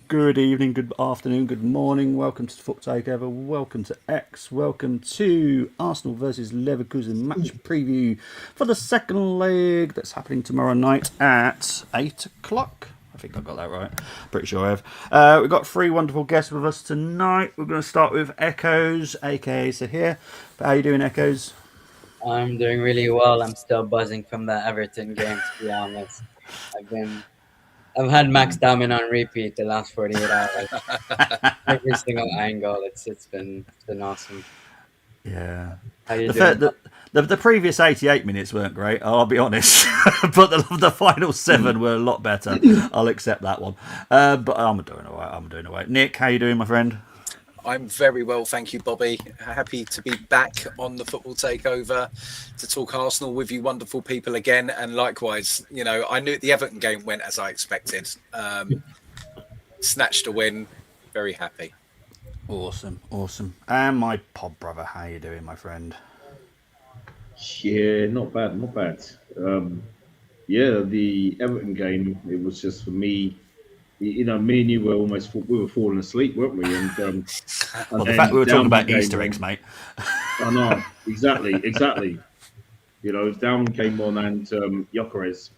Good evening, good afternoon, good morning. Welcome to the Foot Takeover. Welcome to X. Welcome to Arsenal versus Leverkusen match preview for the second leg that's happening tomorrow night at 8 o'clock. I think I got that right. Pretty sure I have. We've got three wonderful guests with us tonight. We're going to start with Echoes, aka Sahir. How are you doing, Echoes? I'm doing really well. I'm still buzzing from that Everton game, to be honest. I've been I've had Max Diamond on repeat the last 48 hours. Every single angle. It's been awesome. Yeah. How you The, doing? the previous 88 minutes weren't great, I'll be honest. But the final seven were a lot better. I'll accept that one. But I'm doing all right. I'm doing all right. Nick, how you doing, my friend? I'm very well, thank you, Bobby. Happy to be back on the Football Takeover to talk Arsenal with you wonderful people again. And likewise, I knew the Everton game went as I expected. Snatched a win. Very happy. Awesome, awesome. And my pod brother, how you doing, my friend? Yeah, not bad, not bad. Yeah, the Everton game, it was just for me. Me and you were we were falling asleep, weren't we? And Well, the fact we then were talking Down about came Easter eggs, on. mate. I know exactly. Down came on and Gyökeres,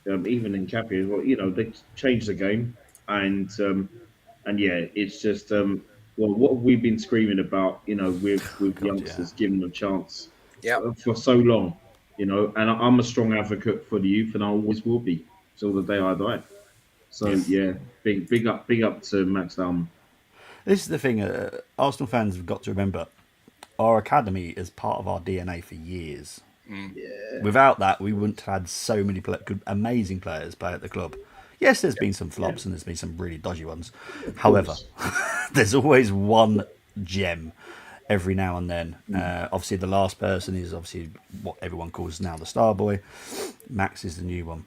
even in Cappy, well, they changed the game, and yeah, it's just well, what have we been screaming about? With God, yeah. youngsters, giving them a chance Yeah. for so long. And I'm a strong advocate for the youth, and I always will be till the day I die. So Yes. yeah, big up to Max Dalman. This is the thing. Arsenal fans have got to remember. Our academy is part of our DNA for years. Yeah, Without that, we wouldn't have had so many good, amazing players play at the club. Yes, there's been some flops and there's been some really dodgy ones. of However, course. there's always one gem every now and then. Obviously, the last person is obviously what everyone calls now the star boy. Max is the new one.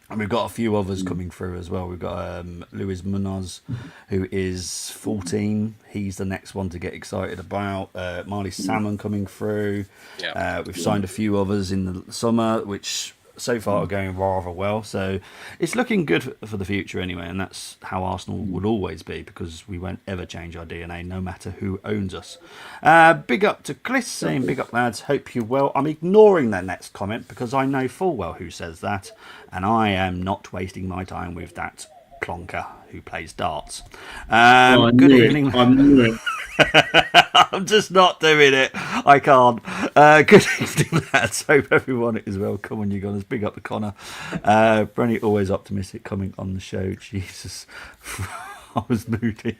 And we've got a few others coming through as well. We've got Luis Munoz, who is 14. He's the next one to get excited about. Marley Salmon coming through. Yeah. We've signed a few others in the summer, which so far are going rather well. So it's looking good for the future anyway. And that's how Arsenal will always be, because we won't ever change our DNA, no matter who owns us. Big up to Chris saying, big up lads, hope you're well. I'm ignoring that next comment because I know full well who says that. And I am not wasting my time with that plonker who plays darts. Oh, I Good knew evening. it. I knew it. I'm just not doing it. I can't. Good evening, lads. Hope everyone is well. Come on, you guys. Big up to Connor. Brenny, always optimistic coming on the show. Jesus. I was moody.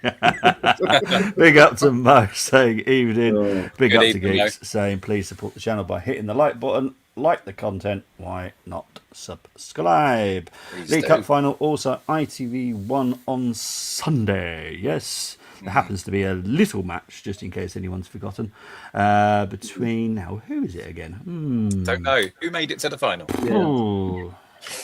Big up to Mo saying evening. Oh, Big Good up to evening, Mo. Geeks saying please support the channel by hitting the like button. Like the content, why not subscribe? Please League do. Cup final also ITV1 on Sunday. Yes, there happens to be a little match, just in case anyone's forgotten, between, now who is it again? Don't know. Who made it to the final? yeah. Oh,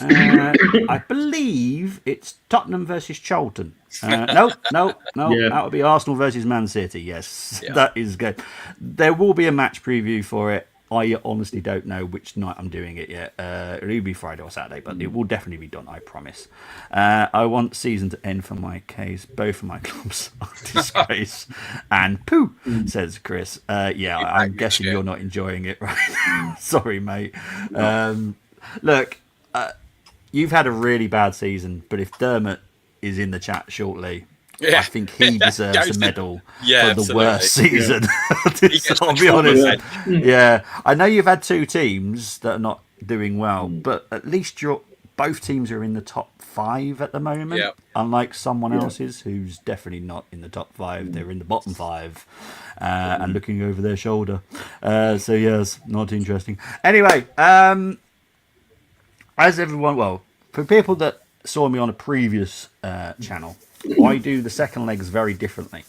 I believe it's Tottenham versus Charlton. No, Yeah. that would be Arsenal versus Man City. Yes, Yeah. that is good. There will be a match preview for it. I honestly don't know which night I'm doing it yet. It'll either be Friday or Saturday, but it will definitely be done, I promise. I want season to end for my case. Both of my clubs are disgrace. And poo, says Chris. Yeah, I'm guessing shit. you're not enjoying it, right? Sorry, mate. Look, you've had a really bad season, but if Dermot is in the chat shortly, Yeah. I think he deserves Goes a to- medal Yeah, for the absolutely. worst season. gets I'll the be honest. trauma Yeah, I know you've had two teams that are not doing well, Mm. but at least both teams are in the top 5 at the moment. Yeah. Unlike someone Yeah. else's who's definitely not in the top 5, they're in the bottom 5 and looking over their shoulder. So yes, not interesting. Anyway, as everyone, well, for people that saw me on a previous channel, I do the second legs very differently.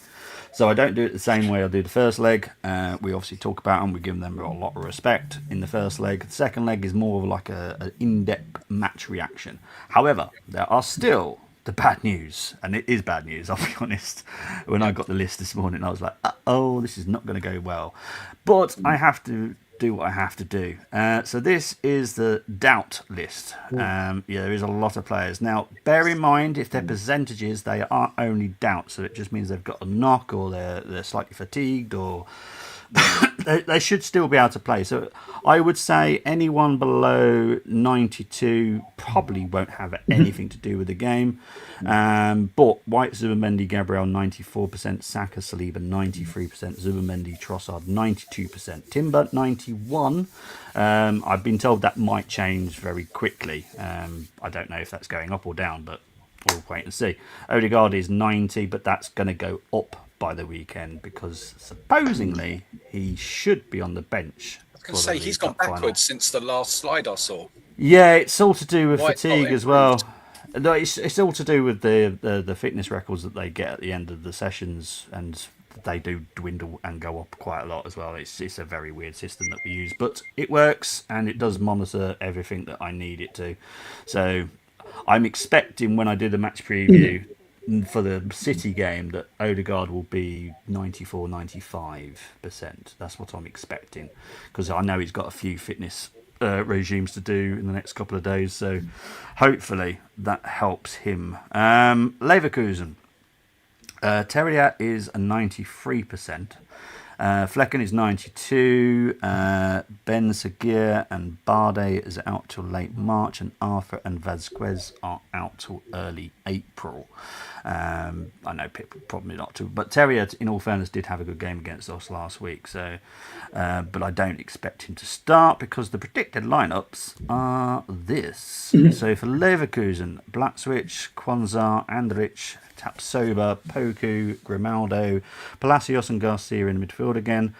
So I don't do it the same way I do the first leg. We obviously talk about them. We give them a lot of respect in the first leg. The second leg is more of like an in-depth match reaction. However, there are still the bad news, and it is bad news, I'll be honest. When I got the list this morning, I was like, oh, this is not going to go well. But I have to do what I have to do. So this is the doubt list. There is a lot of players. Now, bear in mind, if they're percentages, they are only doubt. So it just means they've got a knock, or they're slightly fatigued, or they should still be able to play. So I would say anyone below 92 probably won't have anything to do with the game. But White, Zubamendi, Gabriel 94%, Saka, Saliba 93%, Zubamendi, Trossard 92%, Timber 91. I've been told that might change very quickly. I don't know if that's going up or down, but we'll wait and see. Odegaard is 90, but that's going to go up by the weekend because supposedly he should be on the bench. I was going to say he's gone backwards since the last slide I saw. Yeah, it's all to do with fatigue as well. No, it's all to do with the fitness records that they get at the end of the sessions, and they do dwindle and go up quite a lot as well. It's a very weird system that we use, but it works and it does monitor everything that I need it to. So I'm expecting when I do the match preview for the City game that Odegaard will be 94-95%. That's what I'm expecting, because I know he's got a few fitness regimes to do in the next couple of days, so hopefully that helps him. Leverkusen, Terrier is a 93%. Flecken is 92. Ben Seguir and Barde is out till late March, and Arthur and Vasquez are out till early April. I know people probably not too, but Terrier, in all fairness, did have a good game against us last week. So, but I don't expect him to start because the predicted lineups are this. So for Leverkusen, Blackswitch, Kwanzaa, Andrich, Tapsoba, Poku, Grimaldo, Palacios and Garcia in midfield again.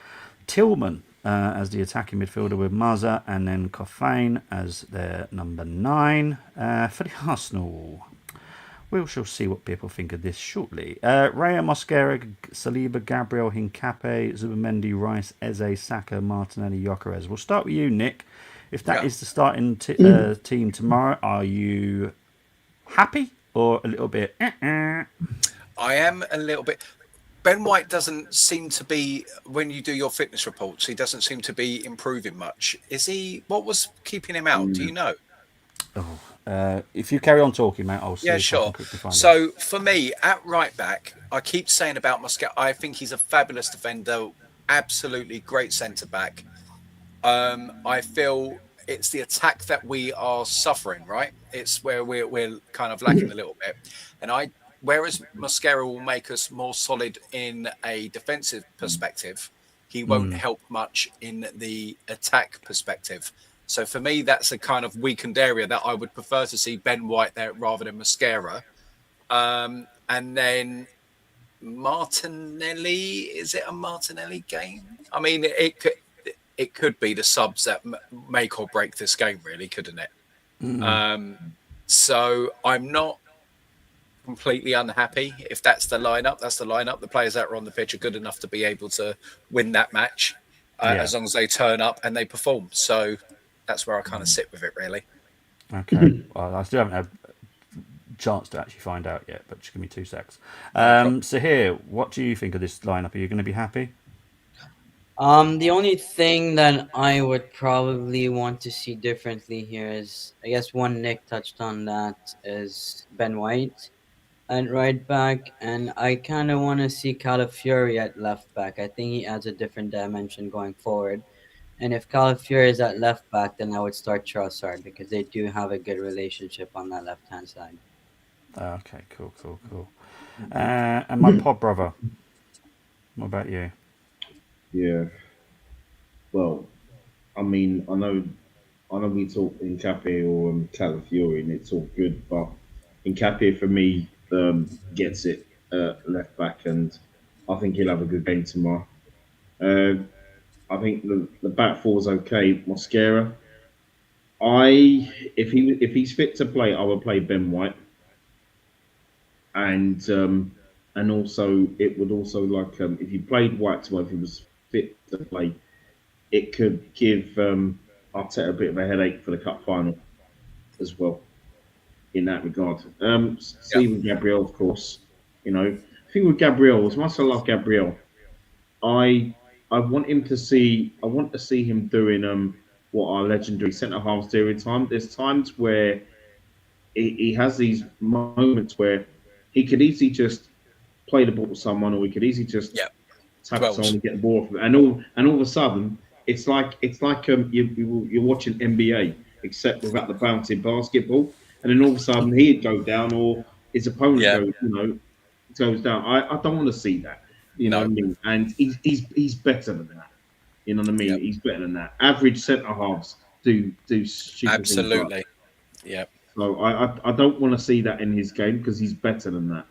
Tillman as the attacking midfielder with Maza, and then Coffane as their number 9. For the Arsenal, we shall see what people think of this shortly. Raya, Mosquera, Saliba, Gabriel, Hincape, Zubamendi, Rice, Eze, Saka, Martinelli, Gyökeres. We'll start with you, Nick. If that is the starting team tomorrow, are you happy or a little bit? I am a little bit. Ben White doesn't seem to be, when you do your fitness reports, he doesn't seem to be improving much. Is he? What was keeping him out? Do you know? If you carry on talking, mate, I'll see. Yeah, if sure. I can quickly find So out. for me, at right back, I keep saying about Mosquera, I think he's a fabulous defender, absolutely great centre back. I feel it's the attack that we are suffering, right? It's where we're kind of lacking a little bit. And whereas Mosquera will make us more solid in a defensive perspective, he won't help much in the attack perspective. So for me, that's a kind of weakened area that I would prefer to see Ben White there rather than Mosquera. And then Martinelli, is it a Martinelli game? I mean, it could be the subs that make or break this game, really, couldn't it? So I'm not completely unhappy. If that's the lineup, that's the lineup. The players that are on the pitch are good enough to be able to win that match as long as they turn up and they perform. So that's where I kind of sit with it, really. Okay. Well, I still haven't had a chance to actually find out yet, but just give me 2 secs. So here, what do you think of this lineup? Are you going to be happy? The only thing that I would probably want to see differently here is, I guess one Nick touched on that, is Ben White at right back, and I kind of want to see Calafiori at left back. I think he adds a different dimension going forward. And if Calafiori is at left back, then I would start Trossard because they do have a good relationship on that left-hand side. Okay, cool. And my pod brother, what about you? Yeah. Well, I mean, I know we talk in Cafe or Calafiori, and it's all good, but in Cafe for me gets it left back, and I think he'll have a good game tomorrow. I think the back four is okay. Mosquera, if he's fit to play, I will play Ben White, and also it would also like if you played White tomorrow, if he was fit to play, it could give Arteta a bit of a headache for the cup final as well. In that regard, Steven Gabriel, of course, the thing with Gabriel, as much as I love Gabriel, I I want him to see. I want to see him doing what our legendary centre halves do in time. There's times where he has these moments where he could easily just play the ball to someone, or he could easily just Yeah, tackle someone dwells. and get the ball off them. And all of a sudden, it's like you're watching NBA, except without the bouncing basketball. And then all of a sudden, he'd go down, or his opponent Yeah, goes down. I don't want to see that. You know what no, I mean? And he's better than that. You know what I mean? yep, He's better than that. Average centre halves do stupid things like absolutely. Yep, so. I don't want to see that in his game because he's better than that.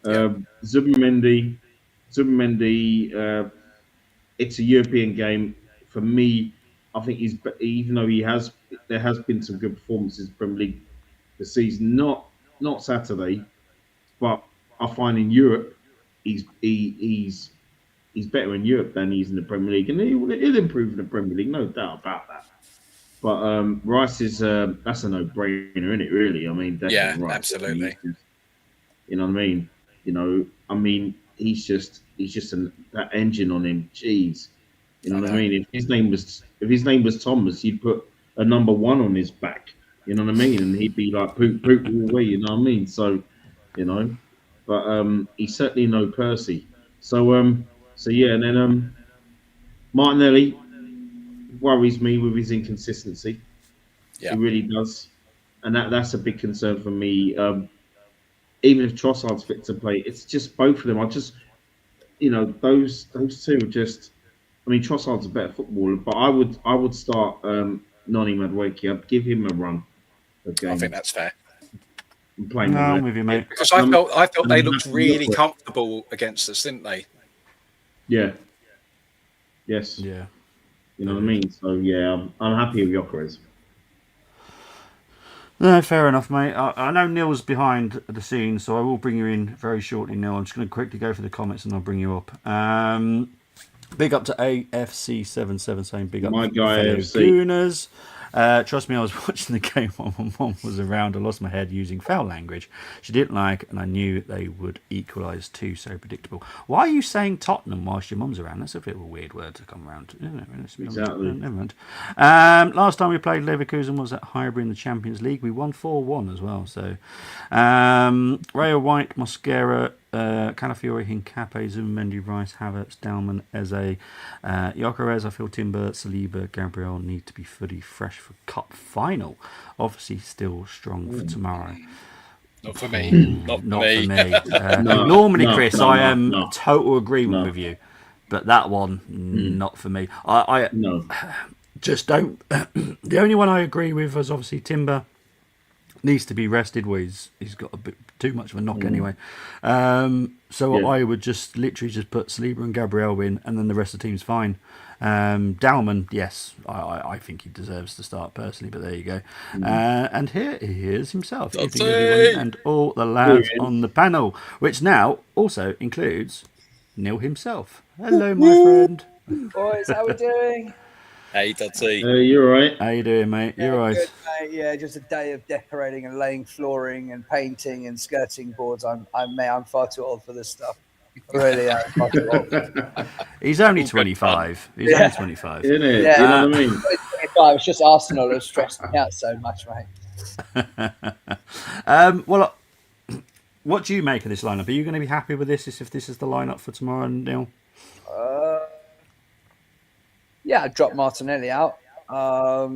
yep, Zubimendi, it's a European game for me. I think even though there has been some good performances in the Premier League this season. Not Saturday, but I find in Europe he's better in Europe than he is in the Premier League, and he'll improve in the Premier League, no doubt about that. But Rice is that's a no-brainer, isn't it? Really, I mean, yeah, Declan Rice. absolutely. You know what I mean? I mean, he's just that engine on him. Jeez, you know I what I know. mean? If his name was Thomas, you'd put a number one on his back. You know what I mean? And he'd be like poop poop all the way. You know what I mean? So, you know, but he's certainly no Percy. So yeah, and then Martinelli worries me with his inconsistency. Yeah, He really does, and that's a big concern for me. Even if Trossard's fit to play, it's just both of them. I just, those two are just. I mean, Trossard's a better footballer, but I would start Noni Madueke. I'd give him a run of I think games that's fair. and play him No, on I'm the with you, mate. Because I felt they looked I'm really happy. comfortable against us, didn't they? Yeah. Yes. Yeah. You know what I mean? So yeah, I'm happy with Gyökeres. No, fair enough, mate. I know Neil's behind the scenes, so I will bring you in very shortly, Neil. I'm just going to quickly go for the comments and I'll bring you up. Big up to AFC77 saying big up My guy, fellow AFC. Gooners. Trust me, I was watching the game while my mum was around. I lost my head using foul language she didn't like, and I knew they would equalise too. So predictable. Why are you saying Tottenham whilst your mum's around? That's a bit of a weird word to come around. Exactly. Never mind. Last time we played Leverkusen was at Highbury in the Champions League. We won 4-1 as well. So Raya White, Mosquera, Calafiore, Hincape, Zubimendi, Rice, Havertz, Dalman, Eze, Gyökeres. I feel Timber, Saliba, Gabriel need to be fully fresh for cup final. Obviously, still strong for tomorrow. Not for me. Not Not for me. for me. No, Normally, no, Chris, no, I no, am no. total agreement No. with you, but that one, not for me. I No. just don't. The only one I agree with is obviously Timber. Needs to be rested. Well, he's got a bit too much of a knock anyway. So Yeah. I would just literally just put Saliba and Gabriel in, and then the rest of the team's fine. Dalman, yes, I think he deserves to start personally, but there you go. And here he is himself, evening everyone, and all the lads Here he is. on the panel, which now also includes Neil himself. Hello, my friend. Boys, how we doing? Hey, Dotty. You're right. How you doing, mate? You're right. Good, mate. Yeah, just a day of decorating and laying flooring and painting and skirting boards. I'm far too old for this stuff. I really am far too old. He's only All good 25. He's Yeah. only 25. Isn't it? Yeah. You know what I mean? It's just Arsenal that stressed me out so much, mate. Well, what do you make of this lineup? Are you going to be happy with this if this is the lineup for tomorrow, Neil? Yeah, I dropped Martinelli out. I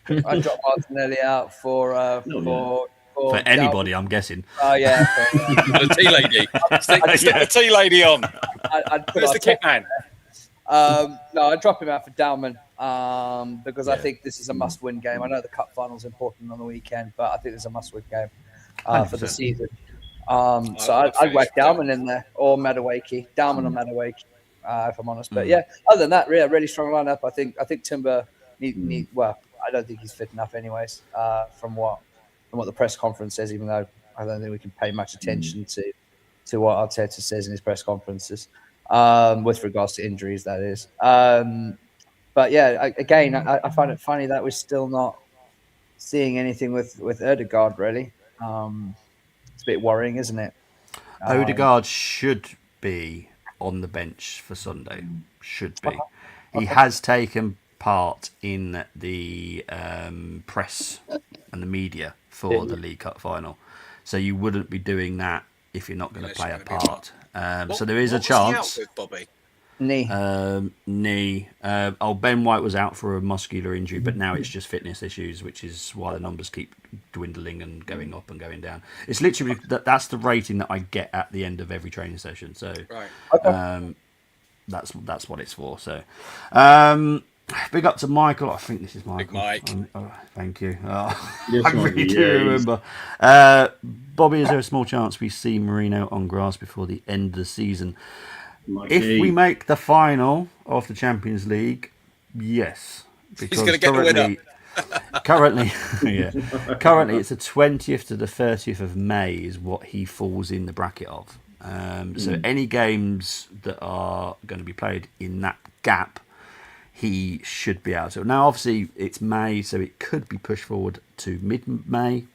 dropped Martinelli out for For anybody, I'm guessing. Oh yeah. The tea lady. Stick the tea lady on. I'd put Where's the Arteta- kit man? No, I'd drop him out for Dalman because I Yeah. think this is a must-win game. I know the cup final's important on the weekend, but I think it's a must-win game for the 100%. season. So I'd I'd whack finish Dalman in there or Madueke. Dalman or Madueke, if I'm honest. But yeah, other than that, really strong lineup. I think Timber need well. I don't think he's fit enough, anyways. From what the press conference says, even though I don't think we can pay much attention to what Arteta says in his press conferences with regards to injuries. That is. But yeah, again, I find it funny that we're still not seeing anything with Ødegaard. Really, it's a bit worrying, isn't it? Odegaard should be on the bench for Sunday. should be. He has taken part in the press and the media for the League Cup final, so you wouldn't be doing that if you're not going to play a part. So there is a chance. What was he out with, Bobby? Knee. Ben White was out for a muscular injury, but now it's just fitness issues, which is why the numbers keep dwindling and going up and going down. It's literally that's the rating that I get at the end of every training session. So that's what it's for. So big up to Michael. I think this is Michael. Big Mike. Thank you. Yes, I really Mikey, do yeah, remember. Bobby, is there a small chance we see Marino on grass before the end of the season? If we make the final of the Champions League, yes. He's going to get the winner. Currently, currently it's the 20th to the 30th of May is what he falls in the bracket of. So any games that are going to be played in that gap, he should be able to. Now, obviously, it's May, so it could be pushed forward to mid-May.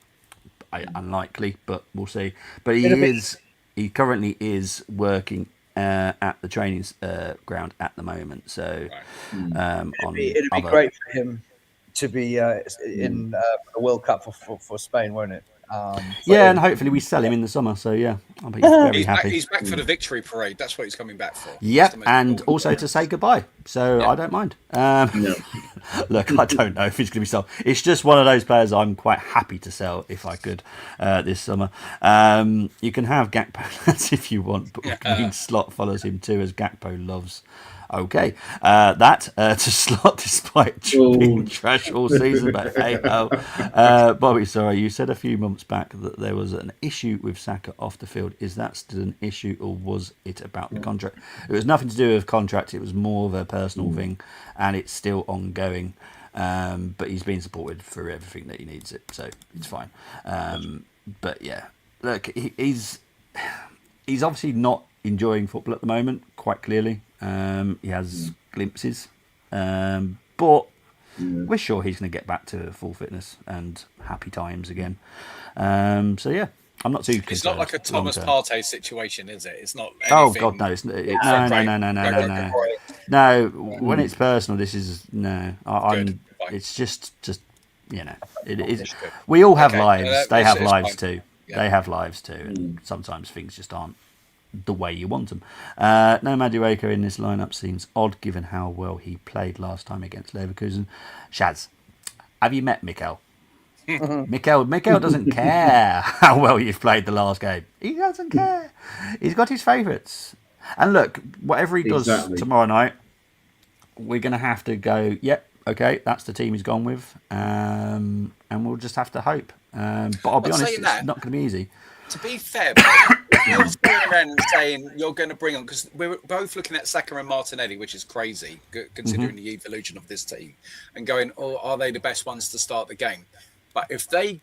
Unlikely, but we'll see. But he currently is working at the training ground at the moment. So it'd be great for him to be in a World Cup for Spain, won't it? And hopefully we sell him in the summer. So I'll be very happy. He's back for the victory parade. That's what he's coming back for. Yep, and also to say goodbye. So I don't mind. Look, I don't know if it's going to be sold. It's just one of those players I'm quite happy to sell if I could this summer. You can have Gakpo if you want, but Green Slot follows him too, as Gakpo loves. Okay, to Slot despite being trash all season, but hey ho. Bobby, sorry, you said a few months back that there was an issue with Saka off the field. Is that still an issue, or was it about the contract? It was nothing to do with contract. It was more of a personal thing, and it's still ongoing. But he's been supported for everything that he needs it, so it's fine. But yeah, look, he's obviously not enjoying football at the moment, quite clearly. He has glimpses, but we're sure he's going to get back to full fitness and happy times again. So yeah, I'm not too concerned. It's not like a Thomas Partey situation, is it? It's not. Oh God, no! No. No, when it's personal, this is no. It's just it is. We all have lives. They have lives too. They have lives too, and sometimes things just aren't the way you want them. No Madueke in this lineup seems odd given how well he played last time against Leverkusen. Shaz, have you met Mikel? Mikel doesn't care how well you've played the last game. He doesn't care. He's got his favourites. And look, whatever he does tomorrow night, we're going to have to go, yep, okay, that's the team he's gone with. And we'll just have to hope. But I'll be honest, it's not going to be easy. To be fair, you're going around and saying you're going to bring on, because we're both looking at Saka and Martinelli, which is crazy considering the evolution of this team, and going, oh, are they the best ones to start the game? But if they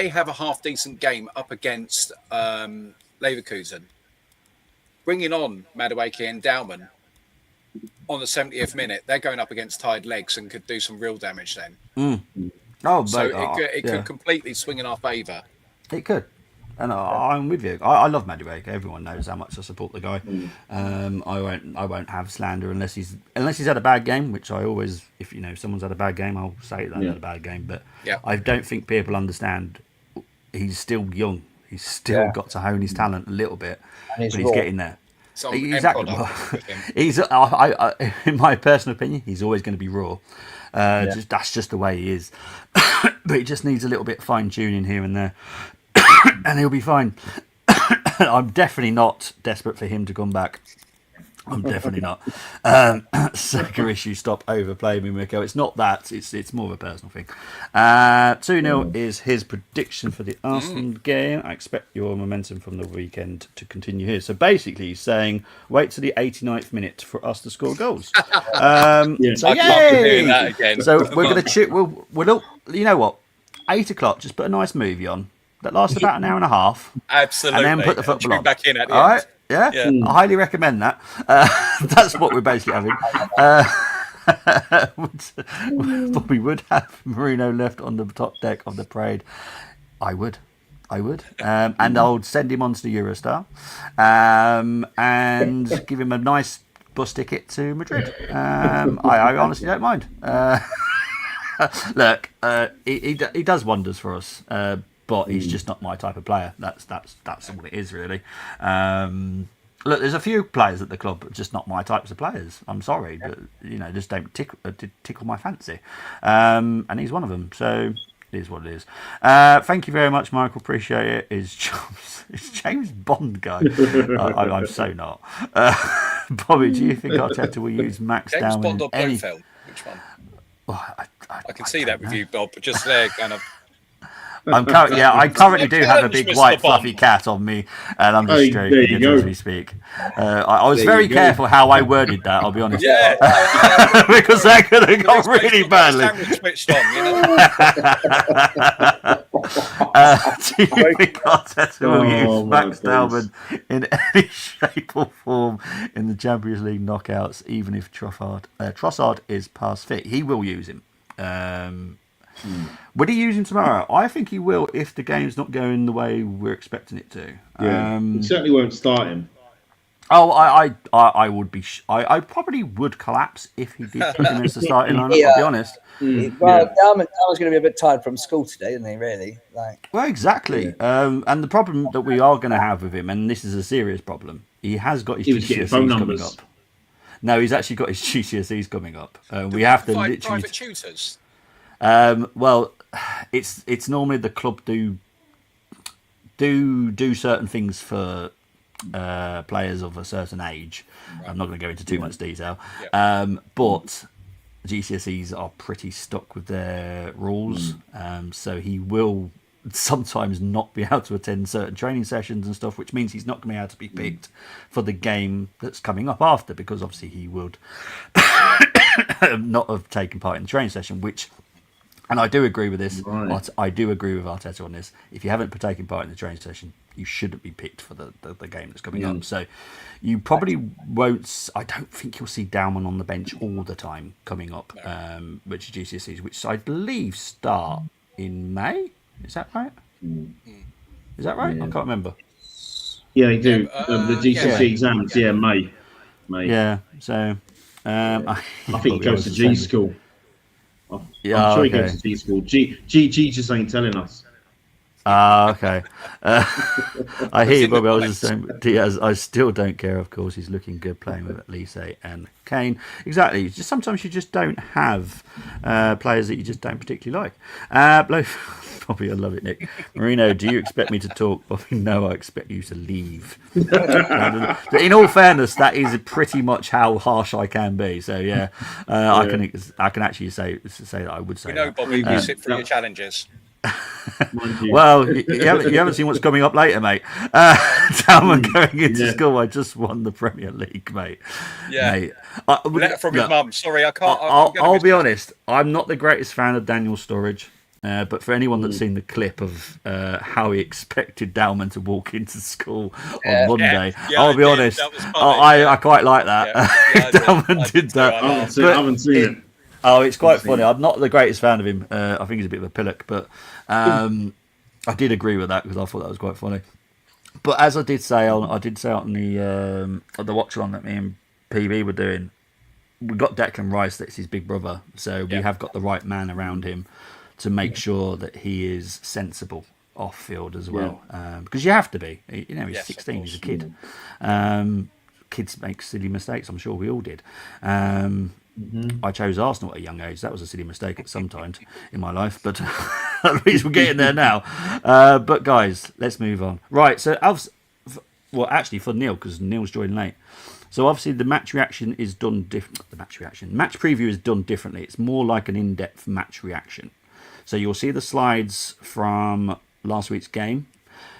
have a half decent game up against Leverkusen, bringing on Madueke and Dauman on the 70th minute, they're going up against tired legs and could do some real damage then. It could completely swing in our favour. It could. And I'm with you. I love Madueke. Everyone knows how much I support the guy. I won't have slander unless he's had a bad game, which I always, if someone's had a bad game, I'll say that they had a bad game. But I don't think people understand. He's still young. He's still got to hone his talent a little bit, but he's getting there. So exactly. He's in my personal opinion, he's always going to be raw. That's just the way he is. But he just needs a little bit of fine tuning here and there. And he'll be fine. I'm definitely not desperate for him to come back. I'm definitely not. Saka issue, stop overplaying me, Mikel. It's not that. It's more of a personal thing. 2-0 is his prediction for the Arsenal game. I expect your momentum from the weekend to continue here. So basically he's saying, wait till the 89th minute for us to score goals. So yay! That again. So we're going to we'll you know what? 8 o'clock, just put a nice movie on. That lasts about an hour and a half. Absolutely. And then put the football on. Back in at the All end. right? Yeah? I highly recommend that. That's what we're basically having. But we would have Marino left on the top deck of the parade. I would. And I'll send him on to the Eurostar and give him a nice bus ticket to Madrid. I honestly don't mind. Look, he does wonders for us, but he's just not my type of player. That's all it is, really. Look, there's a few players at the club, but just not my types of players. I'm sorry, but just don't tickle my fancy. And he's one of them. So it is what it is. Thank you very much, Michael. Appreciate it. Is James Bond guy? I'm so not. Bobby, do you think Arteta will use Max James Dowman Bond or in any? Blofeld? Which one? Oh, I can see that with you, Bob, but just there, kind of. I currently do have a big Challenge, white Mr. fluffy Bond. cat on me, and I'm just There stroking you it go. as we speak. I was There very you go. careful how I worded that, I'll be honest. Yeah. Because that could have gone really badly. Camera switched on, you know. Do you think Arteta will Oh, use my Max days. Dowman in any shape or form in the Champions League knockouts, even if Trossard is past fit? He will use him. Would he use him tomorrow? I think he will if the game's not going the way we're expecting it to. Yeah, he certainly won't start him. Oh, I would be. I probably would collapse if he did put him as the starting lineup. I'll be honest. Well, Dowman's going to be a bit tired from school today, isn't he? Really? Well, exactly. And the problem that we are going to have with him, and this is a serious problem, he has got his He was getting GCSEs phone coming numbers. up. No, he's actually got his GCSEs coming up. We have to literally. Private tutors. Well, it's normally the club do certain things for players of a certain age. Right. I'm not going to go into too much detail, but GCSEs are pretty stuck with their rules. So he will sometimes not be able to attend certain training sessions and stuff, which means he's not going to be able to be picked for the game that's coming up after, because obviously he would not have taken part in the training session, which. And I do agree with this. Right. I do agree with Arteta on this. If you haven't taken part in the training session, you shouldn't be picked for the game that's coming up. So you probably won't. I don't think you'll see Dowman on the bench all the time coming up, which is GCSEs, which I believe start in May. Is that right? Is that right? I can't remember. Yeah, they do. The GCSE exams, May. Yeah, so I think he goes to G school. I'm sure he goes to G school. G just ain't telling us. Okay. I hear you, Bobby. I was just saying, Diaz, I still don't care, of course. He's looking good playing with Elise and Kane. Exactly. Just sometimes you just don't have players that you just don't particularly like. Bobby, I love it, Nick. Marino, do you expect me to talk? Bobby, no, I expect you to leave. In all fairness, that is pretty much how harsh I can be. So, I can actually say that I would say We know, that. Bobby, you sit through your challenges. Well, you haven't seen what's coming up later, mate. Dowman going into school. I just won the Premier League, mate. Yeah. Mate. Letter from his mum. Sorry, I can't. I'll be honest. I'm not the greatest fan of Daniel Sturridge. But for anyone that's seen the clip of how he expected Dowman to walk into school on Monday, I'll be honest, I quite like that. Dowman did that. I haven't seen it. Oh, it's quite funny. I'm not the greatest fan of him. I think he's a bit of a pillock, but I did agree with that because I thought that was quite funny. But as I did say on the watch along that me and PB were doing, we got Declan Rice. That's his big brother, so we have got the right man around him to make sure that he is sensible off field as well, because you have to be. He's 16. He's a kid. Kids make silly mistakes. I'm sure we all did. I chose Arsenal at a young age. That was a silly mistake at some time in my life, but at least we're getting there now. But guys, let's move on. Right, so actually for Neil, because Neil's joined late. So obviously the match reaction is done different. Match preview is done differently. It's more like an in-depth match reaction. So you'll see the slides from last week's game,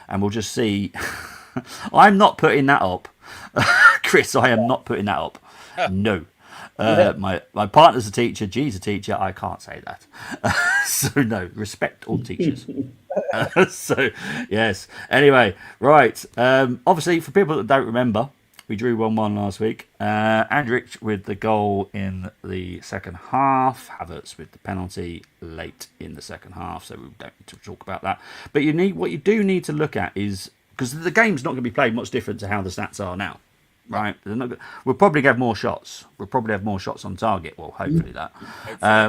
and we'll just see. I'm not putting that up, Chris. I am not putting that up. No. My partner's a teacher, G's a teacher, I can't say that. So no, respect all teachers. So yes, anyway, right, obviously for people that don't remember, we drew 1-1 last week. Andrich with the goal in the second half, Havertz with the penalty late in the second half, so we don't need to talk about that. But what you do need to look at is, because the game's not going to be played much different to how the stats are now. right? We'll probably have more shots. We'll probably have more shots on target. Well, hopefully that.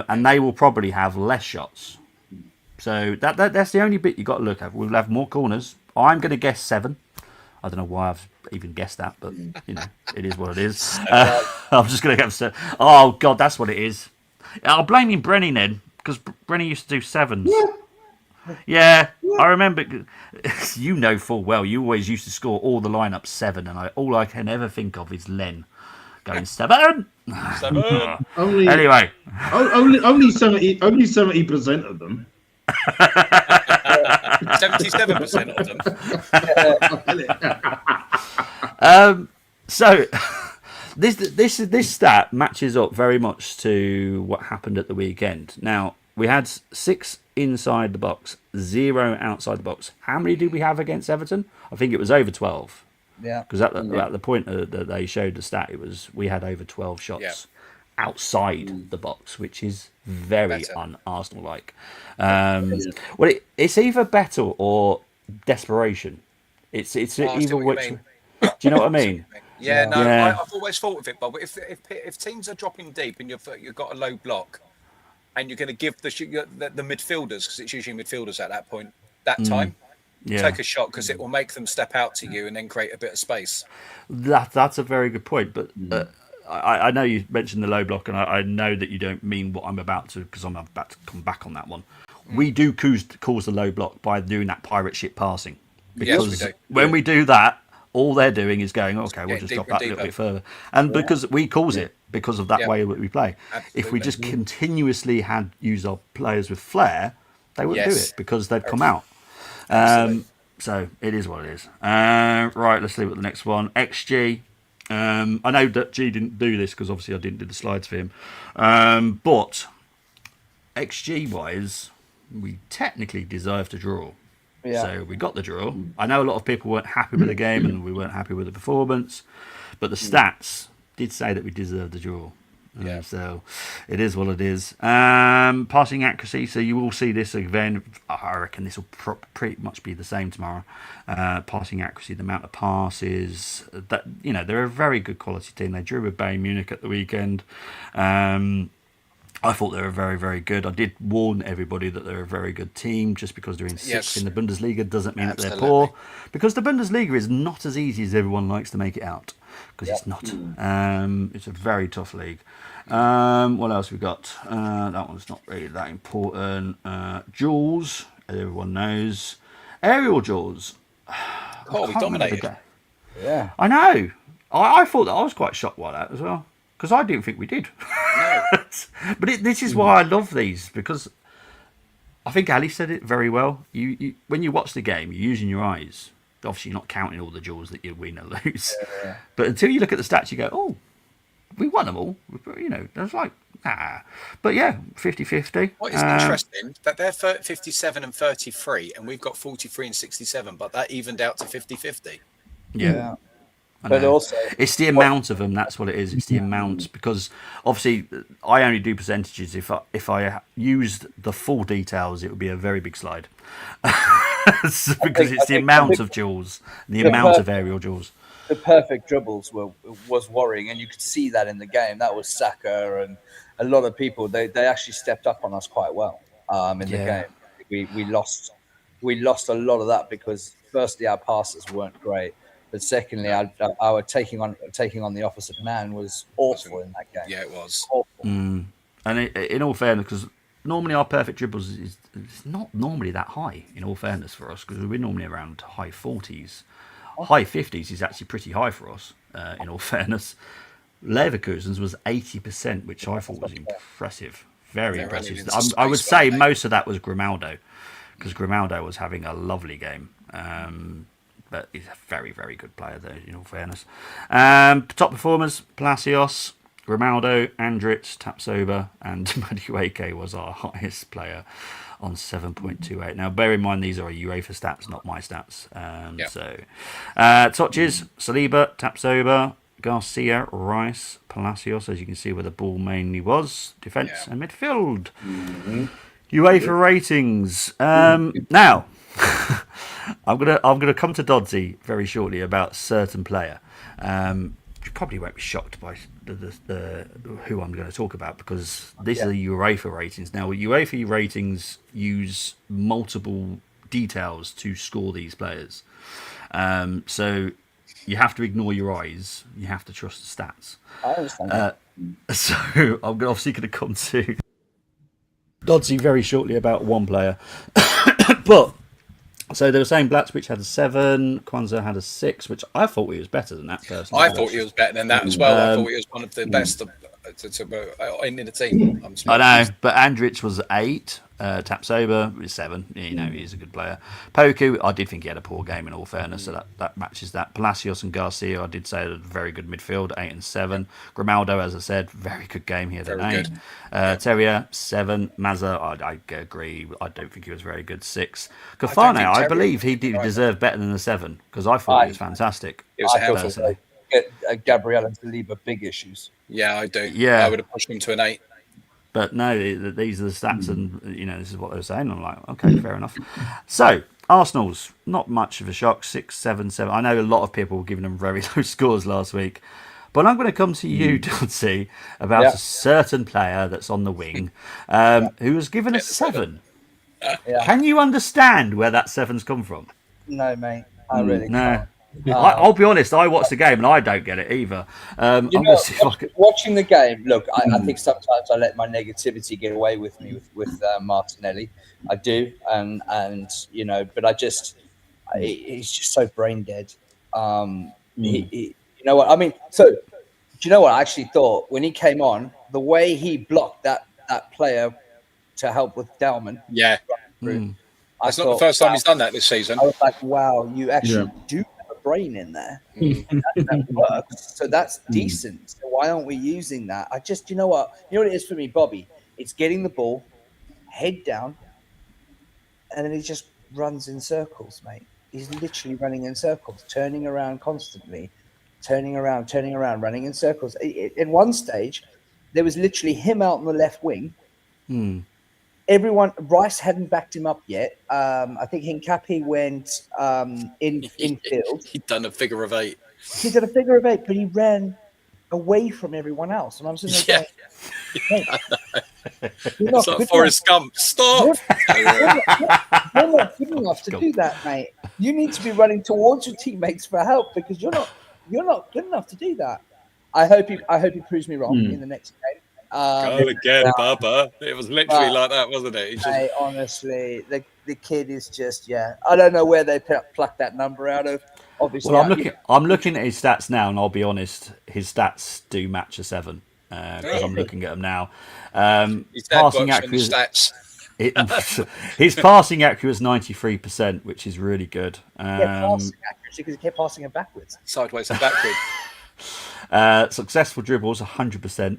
And they will probably have less shots. So that's the only bit you got to look at. We'll have more corners. I'm going to guess 7. I don't know why I've even guessed that, but it is what it is. I'm just going to have 7. Oh God, that's what it is. I'll blame you, Brenny, then, because Brenny used to do 7s. Yeah, I remember. You know full well. You always used to score all the lineups 7, and all I can ever think of is Len going 7. 7. Anyway, only 70% of them. 77% of them. So this stat matches up very much to what happened at the weekend. Now we had 6 inside the box, 0 outside the box. How many did we have against Everton? I think it was over 12. Yeah. Because at the point that they showed the stat, we had over 12 shots outside the box, which is very un-Arsenal like. Well, it's either better or desperation. It's either which. Do you know what I mean? I've always thought of it, Bob. If teams are dropping deep and you've got a low block, and you're going to give the midfielders, because it's usually midfielders at that point, that time, take a shot, because it will make them step out to you and then create a bit of space. That's a very good point, but I know you mentioned the low block, and I know that you don't mean what I'm about to, because I'm about to come back on that one. We do cause the low block by doing that pirate ship passing, because we do. When we do that, all they're doing is going, okay, we'll just drop out a little bit further. And because we cause it, because of that way that we play. Absolutely. If we just continuously had used our players with flair, they wouldn't do it, because they'd come out. So it is what it is. Right, let's leave it with the next one. XG. I know that G didn't do this because obviously I didn't do the slides for him. But XG wise, we technically deserved to draw. Yeah. So we got the draw. I know a lot of people weren't happy with the game and we weren't happy with the performance, but the stats did say that we deserved the draw. So it is what it is. Passing accuracy. So you will see this again. I reckon this will pretty much be the same tomorrow. Passing accuracy, the amount of passes. That they're a very good quality team. They drew with Bayern Munich at the weekend. I thought they were very, very good. I did warn everybody that they're a very good team. Just because they're in 6th in the Bundesliga doesn't mean that they're poor. Because the Bundesliga is not as easy as everyone likes to make it out. Because it's not. It's a very tough league. What else we got? That one's not really that important. Jaws, as everyone knows. Aerial Jaws. We dominated. Yeah. I know. I thought that I was quite shocked by that as well. Because I didn't think we did. No. But this is why I love these, because I think Ali said it very well. You when you watch the game, you're using your eyes. Obviously, you're not counting all the draws that you win or lose. Yeah. But until you look at the stats, you go, oh, we won them all. There's like, nah. But yeah, 50-50. What is interesting, that they're 57 and 33, and we've got 43 and 67, but that evened out to 50-50. Yeah. But also, it's the amount of them. That's what it is. It's the amount, because obviously I only do percentages. If I used the full details, it would be a very big slide. Because it's the amount of duels, the amount of aerial duels. The perfect dribbles was worrying, and you could see that in the game. That was Saka and a lot of people. They actually stepped up on us quite well in the game. We lost a lot of that because firstly our passes weren't great. But secondly, our taking on the opposite man was awful in that game. Yeah, it was awful. And in all fairness, because normally our perfect dribbles is not normally that high. In all fairness for us, because we're normally around high 40s, high 50s is actually pretty high for us. In all fairness, Leverkusen's was 80%, which I thought was impressive, very impressive. I would say most of that was Grimaldo, because Grimaldo was having a lovely game. But he's a very, very good player, though, in all fairness. Top performers, Palacios, Grimaldo, Andritz, Tapsoba, and Madueke was our highest player on 7.28. Now, bear in mind, these are UEFA stats, not my stats. So, touches, Saliba, Tapsoba, Garcia, Rice, Palacios, as you can see where the ball mainly was, defence and midfield. UEFA ratings. Now... I'm gonna come to Dodsey very shortly about certain player. you probably won't be shocked by the who I'm going to talk about, because this is the UEFA ratings. Now, UEFA ratings use multiple details to score these players. So you have to ignore your eyes. You have to trust the stats. I understand. So I'm obviously going to come to Dodsey very shortly about one player. But so they were saying Blatzwich had a 7, Kwanzaa had a 6, which I thought he was better than that personally. I thought he was better than that as well. I thought he was one of the best in the team. I know, but Andrich was 8. Tapsoba was 7. You know, he's a good player. Poku, I did think he had a poor game in all fairness, so that matches that. Palacios and Garcia, I did say, had a very good midfield, 8 and 7. Grimaldo, as I said, very good game. He had an 8. Terrier, 7. Mazza, I agree. I don't think he was very good, 6. Kafane, I believe he deserved better than a 7, because I thought he was fantastic. It was I personally. Gabriel and Saliba big issues. Yeah, I do. Yeah. I would have pushed him to an 8. But no, these are the stats, and this is what they're saying. I'm like, okay, fair enough. So Arsenal's not much of a shock, 6, 7, 7. I know a lot of people were giving them very low scores last week, but I'm going to come to you, Doddsy, about a certain player that's on the wing, who was given a 7. Can you understand where that 7's come from? No, mate, I really can't. I'll be honest, I watched the game and I don't get it either. Watching the game, look, I think sometimes I let my negativity get away with me with Martinelli. I do, and but he's just so brain dead. You know what I mean? So, do you know what I actually thought when he came on? The way he blocked that player to help with Dalman. Yeah. That's not the first time he's done that this season. I was like, wow, you actually do have a brain in there. That works. So that's decent. So why aren't we using that? You know what it is for me, Bobby? It's getting the ball, head down, and then he just runs in circles, mate. He's literally running in circles, turning around constantly, turning around, running in circles. In one stage, there was literally him out on the left wing. Rice hadn't backed him up yet. I think Hincapi went infield. He'd done a figure of 8. He did a figure of 8, but he ran away from everyone else. And I'm sitting there going, It's like Forrest Gump. Stop! You're not good enough to do that, mate. You need to be running towards your teammates for help, because you're not good enough to do that. I hope he proves me wrong in the next game. Go again, Bubba. It was literally like that, wasn't it? Honestly, the kid is just I don't know where they plucked that number out of. Obviously, well, I'm looking at his stats now, and I'll be honest, his stats do match a 7 because I'm looking at them now. Passing accuracy, his passing accuracy was 93%, which is really good. Passing accuracy because he kept passing it backwards, sideways and backwards. Successful dribbles 100%.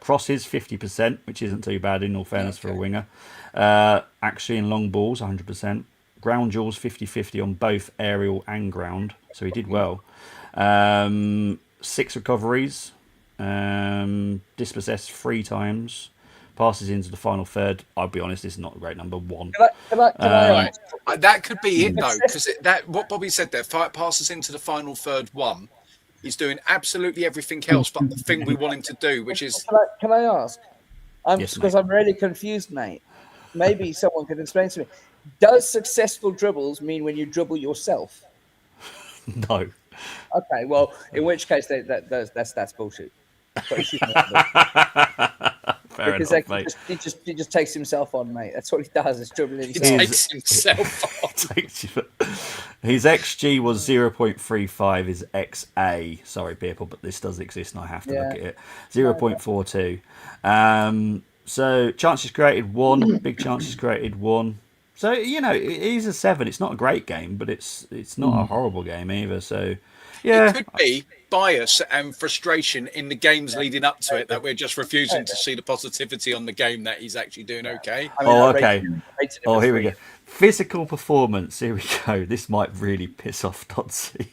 Crosses 50%, which isn't too bad in all fairness for a winger. Actually, in long balls 100%. Ground duels 50-50 on both aerial and ground, so he did well. 6 recoveries, dispossessed 3 times, passes into the final third. I'll be honest, this is not a great number. 1. Can I that could be it though, because what Bobby said there, 5 passes into the final third 1. He's doing absolutely everything else but the thing we want him to do, which is... Can I ask? Because I'm really confused, mate. Maybe someone could explain to me. Does successful dribbles mean when you dribble yourself? No. Okay, well, in which case that's bullshit. Fair because enough, mate. He just takes himself on, mate. That's what he does. Is dribbling himself. He takes himself on. His XG was 0.35. His XA, sorry, people, but this does exist, and I have to look at it. 0.42. So chances created 1. Big chances created 1. So it is a 7. It's not a great game, but it's not a horrible game either. So it could be bias and frustration in the games leading up to it that we're just refusing to see the positivity on the game that he's actually doing okay. Okay. Here we go. Physical performance. Here we go. This might really piss off Dodsey.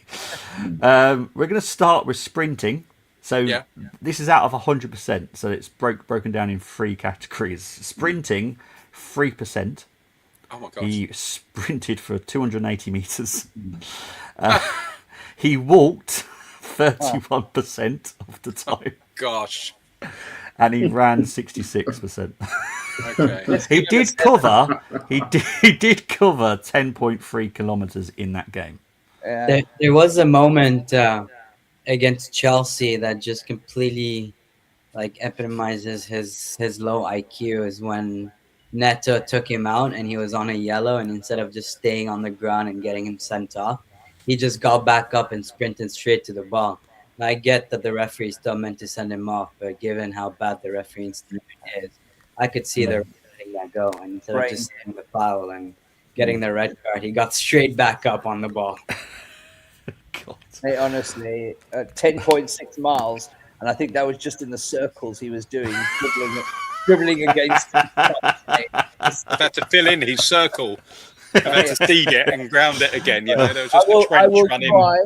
We're going to start with sprinting. So this is out of 100%. So it's broken down in 3 categories. Sprinting, 3%. Oh my gosh. He sprinted for 280 meters. He walked 31% of the time, Gosh. and he ran 66%. Okay. He did cover. He did cover 10.3 kilometers in that game. Yeah. There was a moment against Chelsea that just completely like epitomizes his low IQ is when Neto took him out and he was on a yellow, and instead of just staying on the ground and getting him sent off, he just got back up and sprinted straight to the ball. And I get that the referee still meant to send him off, but given how bad the refereeing team is, I could see the letting that go. And instead of just saying the foul and getting the red card, he got straight back up on the ball. God. Mate, honestly, 10.6 miles, and I think that was just in the circles he was doing, dribbling against. I've had to fill in his circle. I've had to seed it and ground it again. You know, there was just a trench running. Try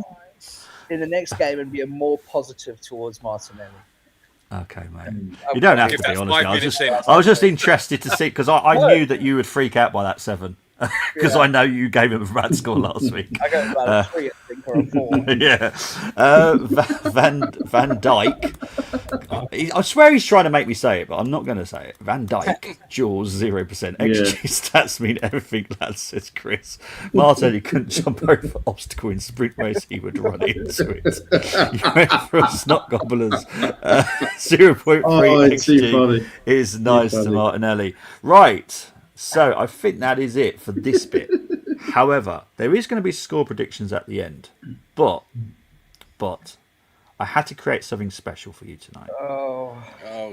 in the next game and be a more positive towards Martinelli. Okay, mate. You don't have to be, that's honestly. 5 minutes in. I was just interested to see, because I knew that you would freak out by that 7. Because I know you gave him a bad score last week. I got about a 3, I think, or a 4. Yeah. Van Dijk. I swear he's trying to make me say it, but I'm not going to say it. Van Dijk, Jaws 0%. XG stats mean everything, lads, says Chris. Martinelli couldn't jump over obstacle in sprint race, he would run into it. You went for a snot gobblers. 0.3 XG is nice to Martinelli. Right. So I think that is it for this bit. However, there is going to be score predictions at the end, but I had to create something special for you tonight.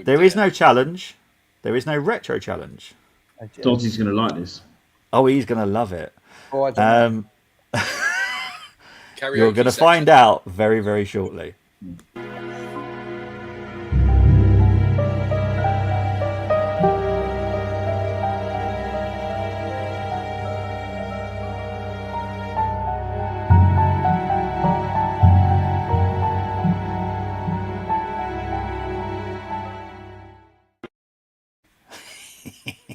There is no challenge. There is no retro challenge. Dodgy's going to like this. Oh, he's going to love it. Oh, I don't know. You're going to find out very, very shortly.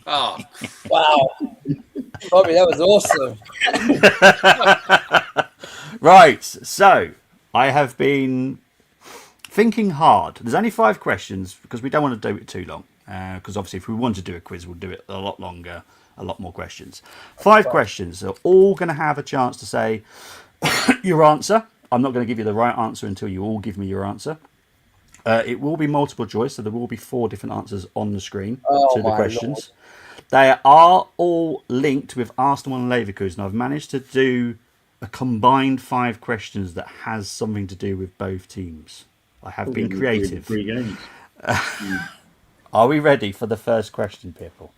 Oh, Wow. Bobby, that was awesome. Right, so I have been thinking hard. There's only 5 questions because we don't want to do it too long. Because obviously, if we want to do a quiz, we'll do it a lot longer, a lot more questions. 5 questions. They're all going to have a chance to say your answer. I'm not going to give you the right answer until you all give me your answer. It will be multiple choice, so there will be 4 different answers on the screen to the questions. Lord. They are all linked with Arsenal and Leverkusen. I've managed to do a combined 5 questions that has something to do with both teams. I have been creative. 3 games. Are we ready for the first question, people?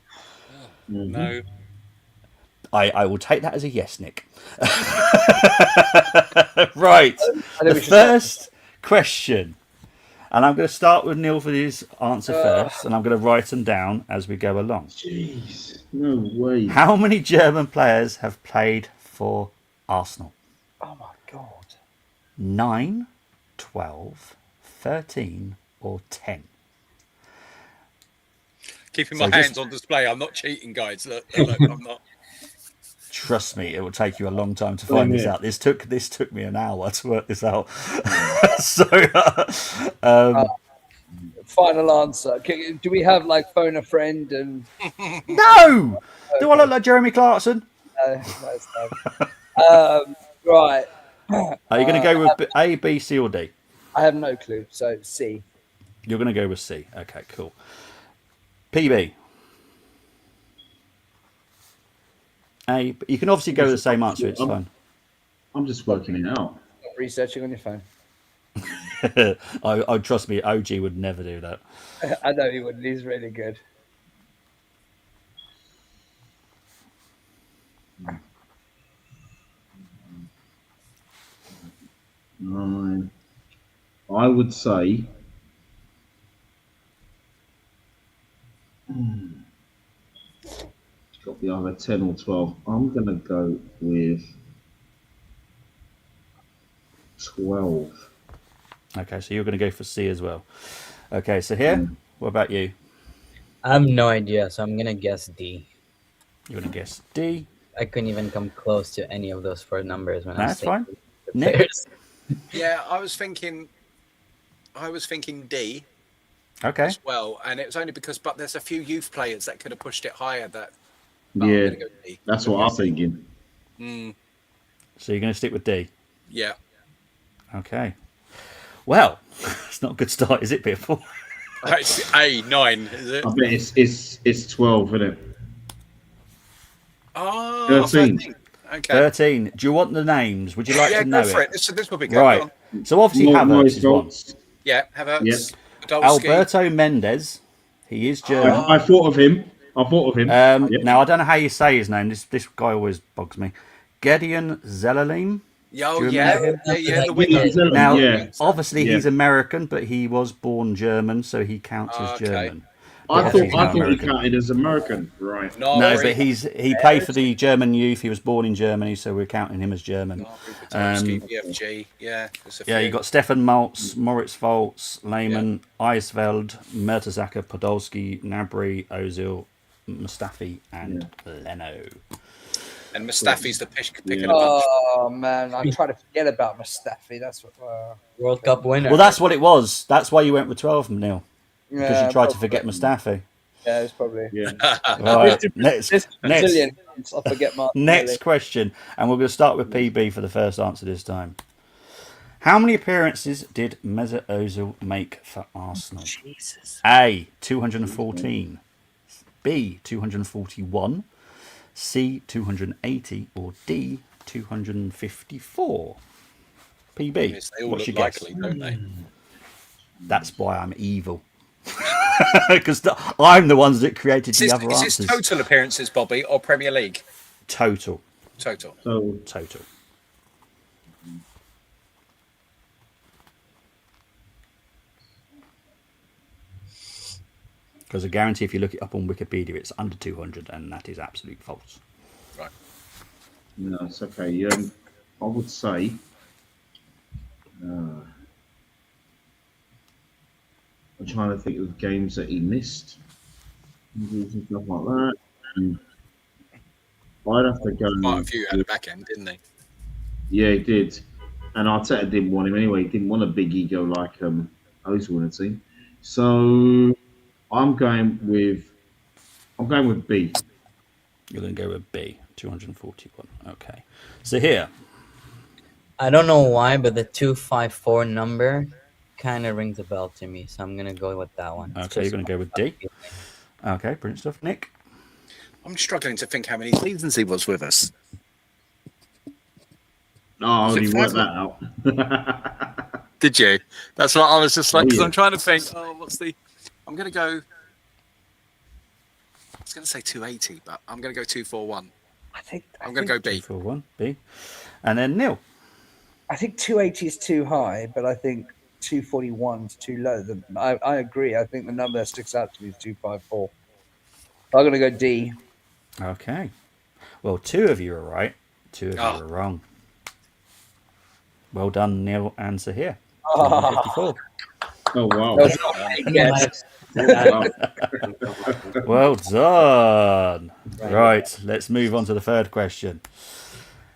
no. I will take that as a yes, Nick. Right. The first question. And I'm going to start with Neil for his answer first, and I'm going to write them down as we go along. Jeez, no way. How many German players have played for Arsenal? Oh, my God. 9, 12, 13, or 10? Keeping my hands on display. I'm not cheating, guys. Look, I'm not. Trust me, it will take you a long time to find this out. This took me an hour to work this out. So, final answer. Do we have like phone a friend and? No. Do I look like Jeremy Clarkson? No. Right. Are you going to go with A, B, C, or D? I have no clue. So C. You're going to go with C. Okay, cool. PB. A. You can obviously go with the same answer. It's fine. I'm just working it out. Stop researching on your phone. I trust me. OG would never do that. I know he wouldn't. He's really good. I would say. It's got to be either 10 or 12. I'm going to go with 12. Okay, so you're going to go for C as well. Okay, so here, what about you? I have no idea, so I'm going to guess D. You're going to guess D. I couldn't even come close to any of those 4 numbers when I was That's fine. thinking the players. Yeah, I was thinking D Okay. as well, and it was only because, but there's a few youth players that could have pushed it higher. But I'm Yeah, going to go D. that's I'm what going I'm to go D. thinking. So you're going to stick with D. Yeah. Okay. Well, it's not a good start, is it, people? It's A9, is it? I bet it's 12, isn't it? Oh, 13. 13. Okay. 13. Do you want the names? Would you like Yeah, to know go for it? it. This will be good. Right. Go on. So obviously Havertz is one. Goals. Yeah, Havertz. Yep. Podolski. Alberto Mendes. He is German. I thought of him. Yep. Now I don't know how you say his name. This guy always bugs me. Gideon Zelalem. Oh, Do you yeah. remember him? Yeah, the Yeah, winner. Zelalem, Now, yeah. obviously Yeah. he's American, but he was born German, so he counts as Okay. German. I But thought he's not he American. counted as American. Right. No, but he played for the German youth. He was born in Germany, so we're counting him as German. Podolski, BFG. Yeah. Yeah, you got Stefan Maltz, Moritz Volz, Lehmann, Eisfeld, Mertesacker, Podolski, Nabry, Ozil, Mustafi, and Leno. And Mustafi's the pick of the bunch. Oh man, I try to forget about Mustafi. That's what. World Cup winner. Well, that's what it was. That's why you went with 12, Neil. Because Yeah, you tried to probably. forget Mustafi. Yeah, it's probably. Yeah. Right, This Brazilian. I forget Martin. next question. And we're going to start with PB for the first answer this time. How many appearances did Mesut Ozil make for Arsenal? Jesus. A, 214. B, 241. C, 280. Or D, 254. PB, Yes, they all what's look your guess? likely, don't they? That's why I'm evil. Because I'm the ones that created the other Is answers. this total appearances, Bobby, or Premier League? Total. Total. So Total. Because I guarantee if you look it up on Wikipedia, it's under 200, and that is absolute false. Right. no, it's okay. I would say. I'm trying to think of games that he missed, and stuff like that. And I'd have to go. Quite a few at the back end, didn't they? Yeah, he did. And Arteta didn't want him anyway. He didn't want a big ego like Ozil in the team. So I'm going with B. You're going to go with B, 241. Okay. So here, I don't know why, but the 254 number kind of rings a bell to me, so I'm gonna go with that one. okay, you're going to go with D. Okay, brilliant stuff. Nick? I'm struggling to think how many seasons he was with us. Oh, I Is it already worked 5? that out. Did you? That's what I was just like, because Yeah. I'm trying to think. Oh, what's the? I'm gonna go. I was gonna say 280, but I'm gonna go 241. I'm gonna go B. 241, B. And then Neil? I think 280 is too high, but I think 241 is too low. I agree. I think the number that sticks out to me is 254. I'm going to go D. Okay. Well, two of you are right. Two of you are wrong. Well done, Neil and Sahir. 254. Oh wow! That was not a guess. Wow. Well done. Right, let's move on to the third question.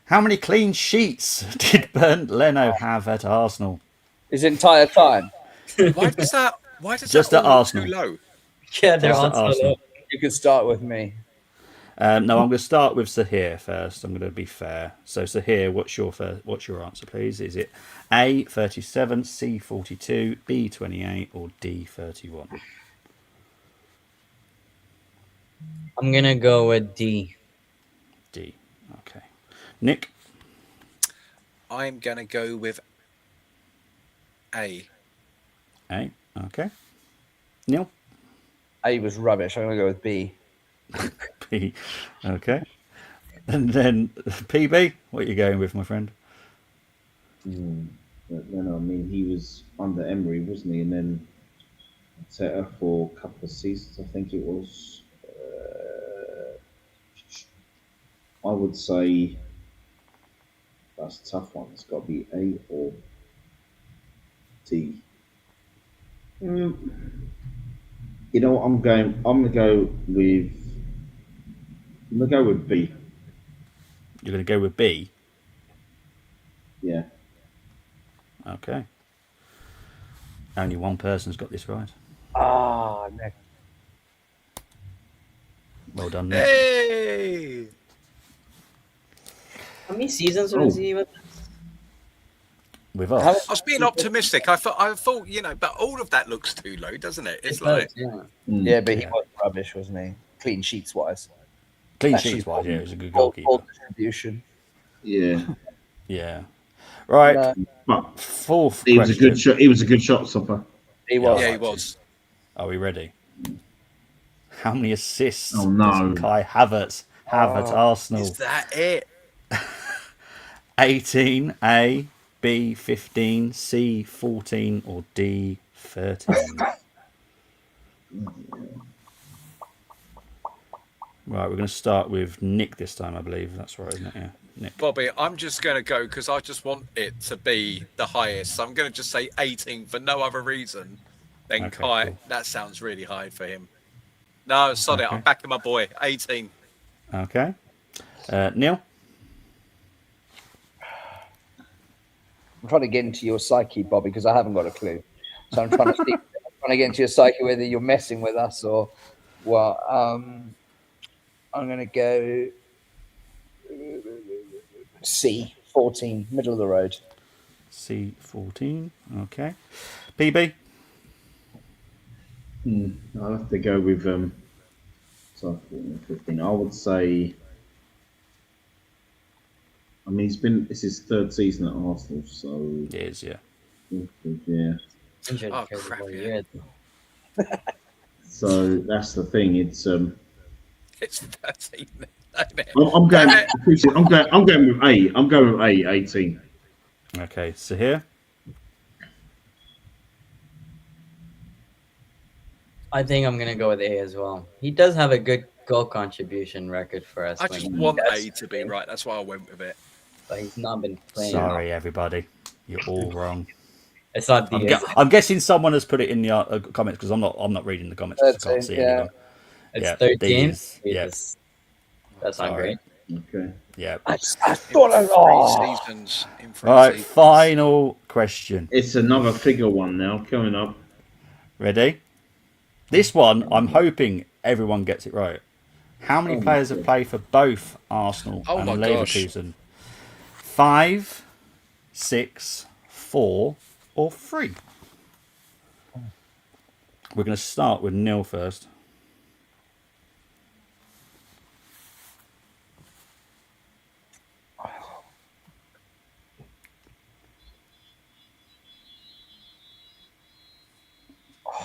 How many clean sheets did Bernd Leno have at Arsenal? His entire time. Why does that? Why does Just that at all look Arsenal. too low? Yeah, they're Just all at so Arsenal. low. You could start with me. No, I'm going to start with Sahir first. I'm going to be fair. So Sahir, what's your answer, please? Is it A 37, C 42, B 28, or D 31? I'm gonna go with D. D. Okay. Nick. I'm gonna go with A. A. Okay. Neil. A was rubbish. I'm going to go with B. B. Okay. And then PB, what are you going with, my friend? But then I mean, he was under Emery, wasn't he? And then Arteta for a couple of seasons, I think it was. I would say that's a tough one. It's got to be A or D. You know what? I'm gonna go with. I'm gonna go with B. You're going to go with B. Yeah. Okay. Only one person's got this right. Ah, Nick. Well done, Nick. Hey! How many seasons Oh. was he with? With How- us. I was being optimistic. I thought, but all of that looks too low, doesn't it? It's It like, does, yeah. Yeah, but he Yeah. was rubbish, wasn't he? Clean sheets wise. Clean Actually, sheets wise, yeah, he was a good Ball goalkeeper. distribution. Yeah, Yeah. Right. No, but Fourth he was a question. good shot. He was a good shot stopper. he was. yeah, he was. Are we ready? How many assists Oh, no. does Kai Havertz have at Arsenal? Is that it? 18, A, B, 15, C, 14, or D, 13? Right, we're going to start with Nick this time, I believe. That's right, isn't it? Yeah, Nick. Bobby, I'm just going to go because I just want it to be the highest. So I'm going to just say 18 for no other reason than Okay, Kai. cool. That sounds really high for him. No, sorry, Okay. I'm backing my boy. 18. Okay. Neil? I'm trying to get into your psyche, Bobby, because I haven't got a clue. So I'm trying to get into your psyche, whether you're messing with us or what. I'm going to go C, 14, middle of the road. C, 14. Okay. PB? I'll have to go with so 15. I would say. I mean, this is third season at Arsenal, so It is, yeah. yeah. Injured Oh, for crap, a yeah. year. So that's the thing. It's It's 13. Isn't it? I'm going. Damn it. I'm going with A. I'm going with A. 18. Okay, so here. I think I'm gonna go with A as well. He does have a good goal contribution record for us. I when just he want does A to be right. That's why I went with it. But he's not been playing. Sorry, everybody. You're all wrong. It's not the. I'm guessing someone has put it in the comments because I'm not reading the comments. 'Cause I can't see 13, yeah. anyone. It's Yeah, 13. these, yeah. Jesus. That's not Sorry. great. Okay. Yeah. I thought I Three seasons in three All right, seasons. final question. It's another figure one now coming up. Ready? This one, I'm hoping everyone gets it right. How many players have played for both Arsenal Oh and my gosh. Leverkusen? 5, 6, 4, or 3? We're going to start with Neil first.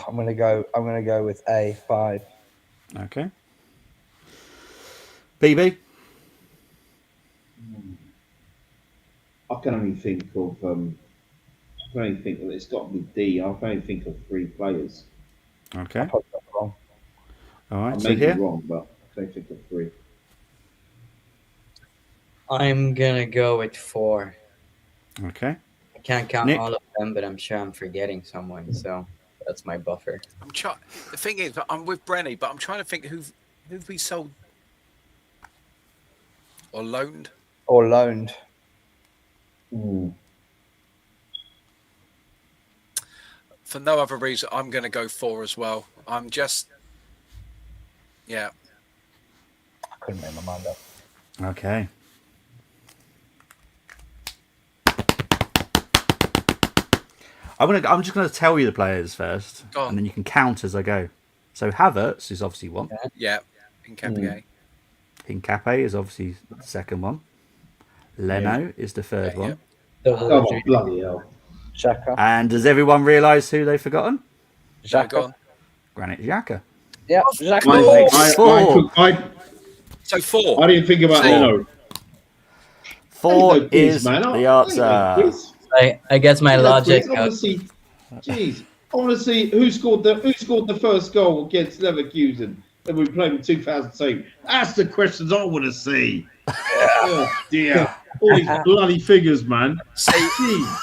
I'm gonna go with A, 5. Okay. PB? I can only think of. I can only think that it's got to be D. I can only think of 3 players. Okay. Probably got it wrong. All I right, so may be here. wrong, but I can only think of 3. I'm gonna go with 4. Okay. I can't count Nick? all of them, but I'm sure I'm forgetting someone. So that's my buffer. I'm trying. The thing is, I'm with Brenny, but I'm trying to think who we sold or loaned. Or loaned. For no other reason, I'm going to go 4 as well. I'm just, yeah. I couldn't make my mind up. Okay. I'm just going to tell you the players first, Go on. and then you can count as I go. So Havertz is obviously one. Yeah, in Capier. Hincapié is obviously the second one. Leno is the third Yeah, one. Those are the Oh, three. bloody hell. Xhaka. And does everyone realise who they've forgotten? No, go on. Granit Xhaka. Yeah, Xhaka. So 4. I didn't think about See? Leno. 4 no quiz, is man. the I ain't no answer. quiz. I guess my Ain't no logic. quiz. I want to see. Jeez, I want to see who scored the first goal against Leverkusen that we played in 2007. That's the questions I want to see. Oh dear, all these bloody figures, man. See, Jeez.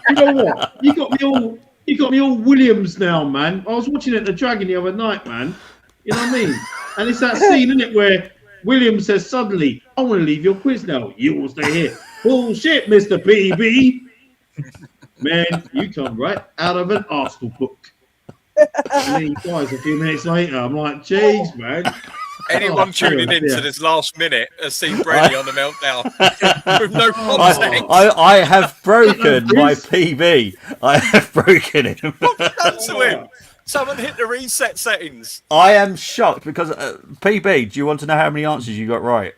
You know what? You got me all Williams now, man. I was watching it at the Dragon the other night, man. You know what I mean? And it's that scene, isn't it, where Williams says suddenly, "I want to leave your quiz now. You will stay here." Bullshit, Mr. PB. Man, you come right out of an Arsenal book. And then he dies a few minutes later. I'm like, jeez, man. Anyone tuning in to this last minute has seen Brady on the meltdown with no context. I have broken my PB. I have broken him. Cancel him. Someone hit the reset settings. I am shocked because PB. Do you want to know how many answers you got right?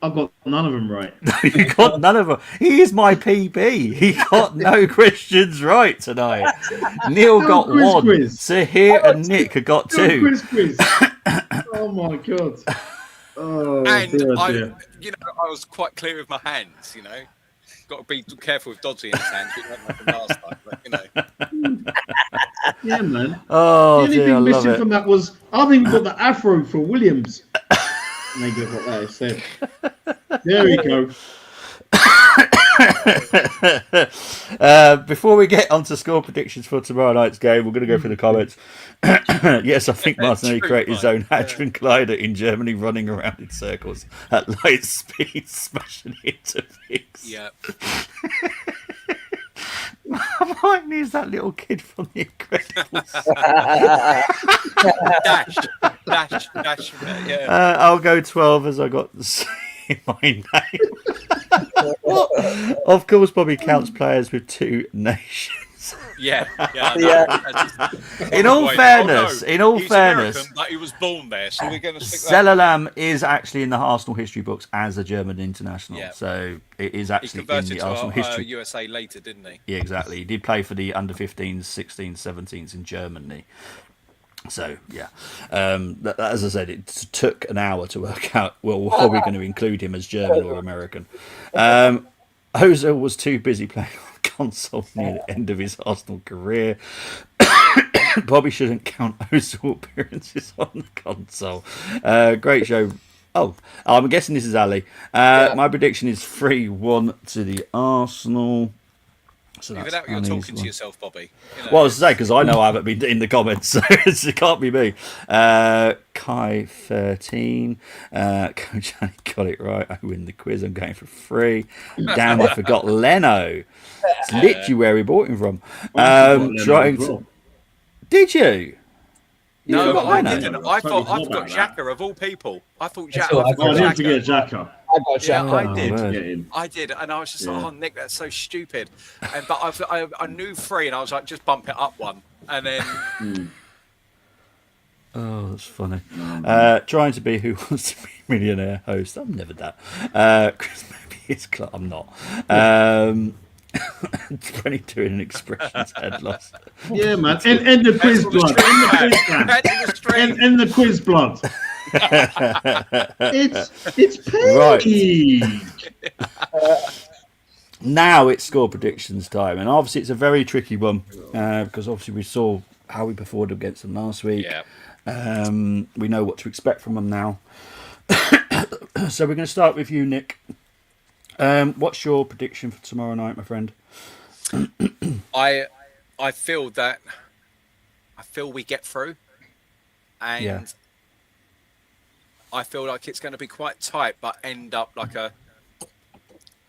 I've got none of them right. You got none of them. He is my PB. He got no questions right tonight. Neil got one. Sahir and Nick have got two. Quiz. Oh my god. Oh, And dear. I was quite clear with my hands. Got to be careful with dodgy in his hands. We don't have them last time, but Yeah, man. Oh, the only dear, I thing love missing it. from that was I haven't even got the afro for Williams. Maybe I've got that instead. There we go. Before we get on to score predictions for tomorrow night's game, we're going to go through the comments. Yes, I think Martinelli created his own Hadron Collider in Germany, running around in circles at light speed, smashing into things. yeah. Mine is that little kid from The Incredibles. Dash. Yeah. I'll go 12 as I got to say my name. Of course, Bobby counts players with two nations. Yeah. In all fairness, he's American, but he was born there, so we're going to stick that. Zelalam is actually in the Arsenal history books as a German international. Yeah. So it is He actually in converted the to Arsenal history. USA later, didn't he? Yeah, exactly. He did play for the under 15s, 16s, 17s in Germany. So, yeah. As I said, it took an hour to work out, well, are we going to include him as German or American? Ozil was too busy playing on console near the end of his Arsenal career. Bobby shouldn't count Ozil appearances on the console. Great show. Oh, I'm guessing this is Ali. My prediction is 3-1 to the Arsenal. So Without you're talking to yourself, Bobby. Well, I was say because I know I haven't been in the comments, so it can't be me. Kai 13, Coach Annie got it right. I win the quiz. I'm going for 3. Damn, I forgot Leno. It's literally where we bought him from. Did you? No, forgot I Leno? didn't. I forgot Xhaka of all people. I thought That's Xhaka. all. I I thought didn't Xhaka. forget Xhaka. I got Yeah, Xhaka. I did. man. Get him. I did, and I was just like, "Oh, Nick, that's so stupid." But I knew 3, and I was like, "Just bump it up one," and then Oh, that's funny. Trying to be Who Wants to Be a Millionaire host. I'm never that. Chris, maybe it's Clark. I'm not. 22 in an expressions head loss. Yeah, man. And the quiz blood. And the quiz blood. It's paid. Now it's score predictions time, and obviously it's a very tricky one because obviously we saw how we performed against them last week. yeah, We know what to expect from them now. So we're going to start with you, Nick. What's your prediction for tomorrow night, my friend? I feel we get through, and Yeah. I feel like it's going to be quite tight, but end up like a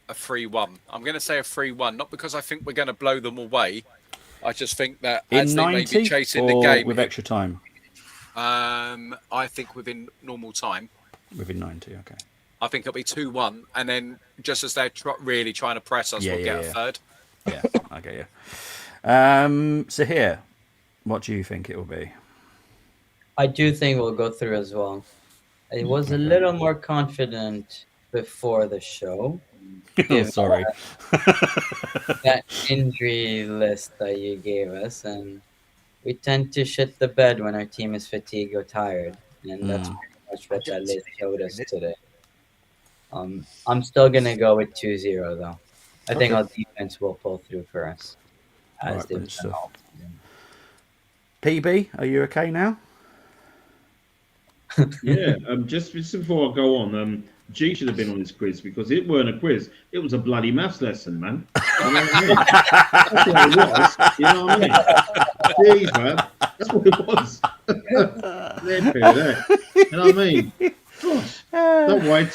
3-1. I'm going to say a 3-1, not because I think we're going to blow them away. I just think that as In they may 90 be chasing or the game, with extra time? I think within normal time. Within 90, okay. I think it'll be 2-1, and then just as they're really trying to press us, we'll get a third. Yeah, I get you. So here, what do you think it will be? I do think we'll go through as well. I was a little more confident before the show. Oh, sorry. That injury list that you gave us, and we tend to shit the bed when our team is fatigued or tired, and that's pretty much what that list showed us today. I'm still gonna go with 2-0 though. I think our defense will pull through for us. As Right, they've brilliant done stuff. all season. PB, are you okay now? Yeah, just before I go on, G should have been on this quiz because it weren't a quiz. It was a bloody maths lesson, man. You know what I mean? That's what it was. You know what I mean? Jeez, man. That's what it was. There. You know what I mean? Gosh. Don't worry,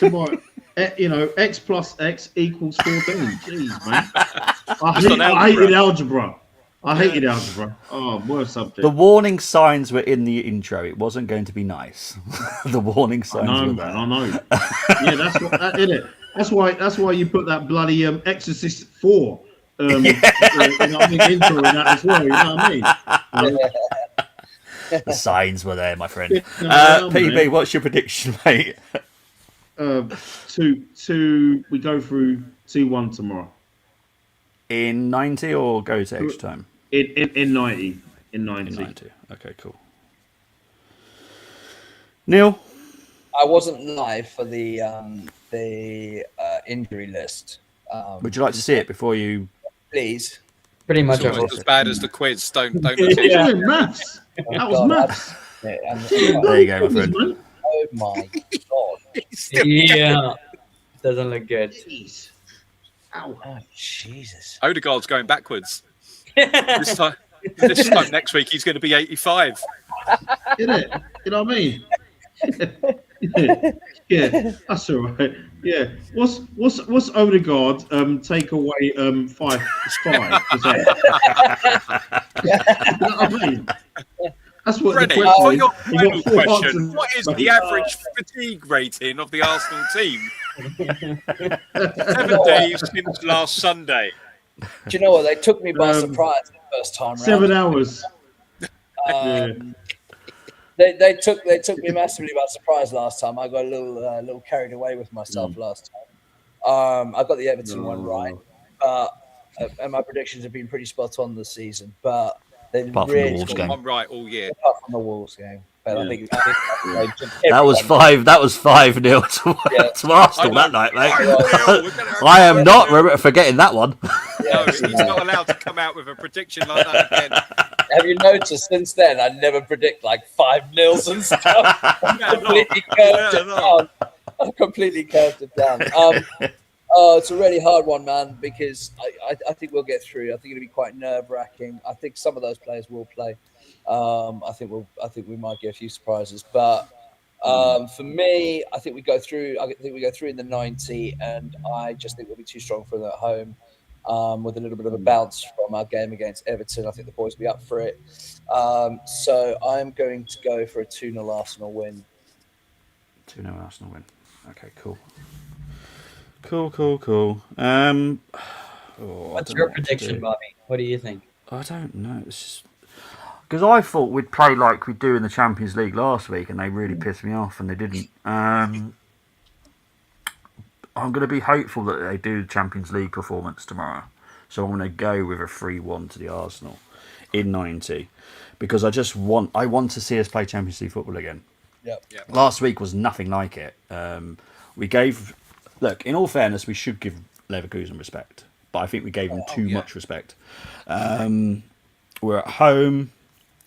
X plus X equals 14. Jeez, man. Just on I hated algebra. algebra. Oh, worst subject. The warning signs were in the intro. It wasn't going to be nice. The warning I signs know, were man. there. I know. Yeah, that's what, innit? That's why you put that bloody Exorcist 4 intro in that as well. You know what I mean? The signs were there, my friend. No, PB, man. what's your prediction, mate? We go through 2-1 tomorrow. In 90 or go to extra time? In 90. In 90. In 90. Okay, cool. Neil? I wasn't live for the injury list. Would you like to see it before you... Please? Pretty It's much. almost as bad as the quiz. Don't look What at you it. doing, maths? That was God, maths. There you go, my friend. Oh my god! Yeah. Doesn't look good. Jeez. Ow. Oh Jesus! Odegaard's going backwards. This time next week he's going to be 85. Isn't it? You know what I mean? Yeah, that's all right. Yeah. What's Odegaard take away 5%? You know what I mean? That's what Freddie, the for question your is. final He's got 4 question, answers. what is the average fatigue rating of the Arsenal team? 7 days since last Sunday. Do you know what? They took me by surprise the first time round. 7 hours. They took me massively by surprise last time. I got a little carried away with myself last time. I got the Everton one right, and my predictions have been pretty spot on this season. But they Apart from the really Wolves game. I'm right all year. apart from the Wolves game. But I think That was 5-0 to Arsenal that night, mate. I am not forgetting that one. No, he's not allowed to come out with a prediction like that again. Have you noticed since then I never predict like 5-0 and stuff? I've completely curved it down. It's a really hard one, man, because I think we'll get through. I think it'll be quite nerve-wracking. I think some of those players will play. I think we might get a few surprises, but for me, I think we go through. I think we go through in the 90, and I just think we'll be too strong for them at home. With a little bit of a bounce from our game against Everton, I think the boys will be up for it. So I'm going to go for a 2-0 Arsenal win. 2-0 Arsenal win. Okay, cool. Cool. What's your prediction, Bobby? What do you think? I don't know. It's just because I thought we'd play like we do in the Champions League last week, and they really pissed me off, and they didn't. I'm going to be hopeful that they do the Champions League performance tomorrow, so I'm going to go with a 3-1 to the Arsenal in 90 because I want to see us play Champions League football again. Yep. Last week was nothing like it. Look, in all fairness, we should give Leverkusen respect, but I think we gave them too much respect. We're at home.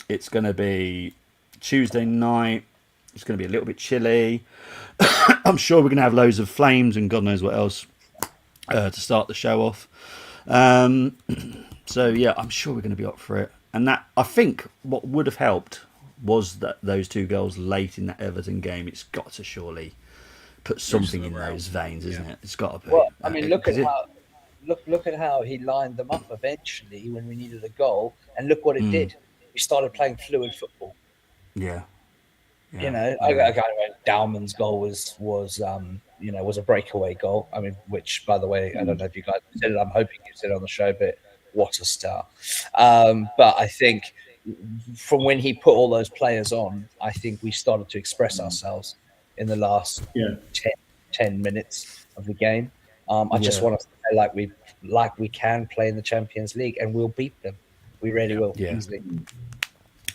It's going to be Tuesday night. It's going to be a little bit chilly. I'm sure we're going to have loads of flames and God knows what else to start the show off. So, yeah, I'm sure we're going to be up for it. And that I think what would have helped was that those 2 goals late in that Everton game. It's got to surely put something in those veins, isn't it? It's got to be. Well, I mean, look at how he lined them up eventually when we needed a goal, and look what it did. We started playing fluid football. Yeah. You know, Dowman's goal was a breakaway goal. I mean, which, by the way, I don't know if you guys said it. I'm hoping you said it on the show, but what a star! But I think from when he put all those players on, I think we started to express ourselves in the last 10 minutes of the game. I just want to play like we can play in the Champions League, and we'll beat them. We really will easily.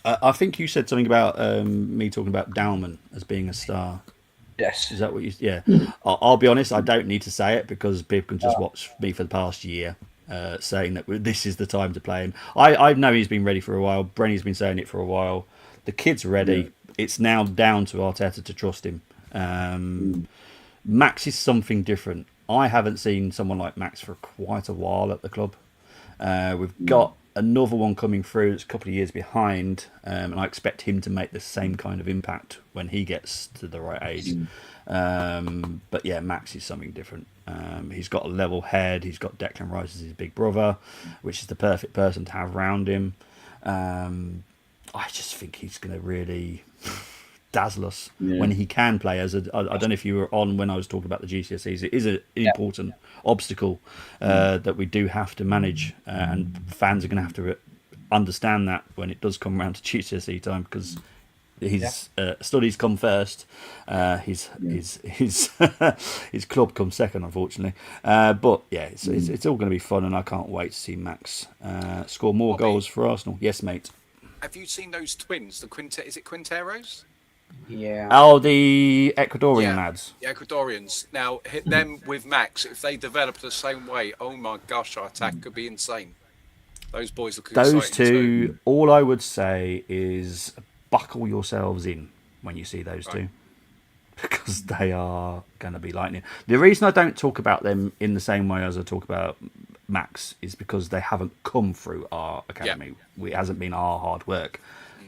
I think you said something about me talking about Dowman as being a star. Yes. Is that what you... Yeah. I'll be honest, I don't need to say it because people can just watch me for the past year saying that this is the time to play him. I know he's been ready for a while. Brenny's been saying it for a while. The kid's ready. Yeah. It's now down to Arteta to trust him. Max is something different. I haven't seen someone like Max for quite a while at the club. We've got another one coming through that's a couple of years behind, and I expect him to make the same kind of impact when he gets to the right age. But yeah, Max is something different. He's got a level head. He's got Declan Rice as his big brother, which is the perfect person to have around him. I just think he's going to really dazzle us when he can play as a. I don't know if you were on when I was talking about the GCSEs. It is an important obstacle that we do have to manage, and fans are going to have to understand that when it does come around to GCSE time, because his studies come first. His his club comes second, unfortunately. But yeah, it's all going to be fun, and I can't wait to see Max score more goals for Arsenal. Yes, mate. Have you seen those twins? Is it Quinteros? Yeah. Oh, the Ecuadorian lads. The Ecuadorians. Now, hit them with Max. If they develop the same way, oh my gosh, our attack could be insane. Those boys look exciting. Those two, all I would say is buckle yourselves in when you see those two, because they are going to be lightning. The reason I don't talk about them in the same way as I talk about Max is because they haven't come through our academy. It hasn't been our hard work.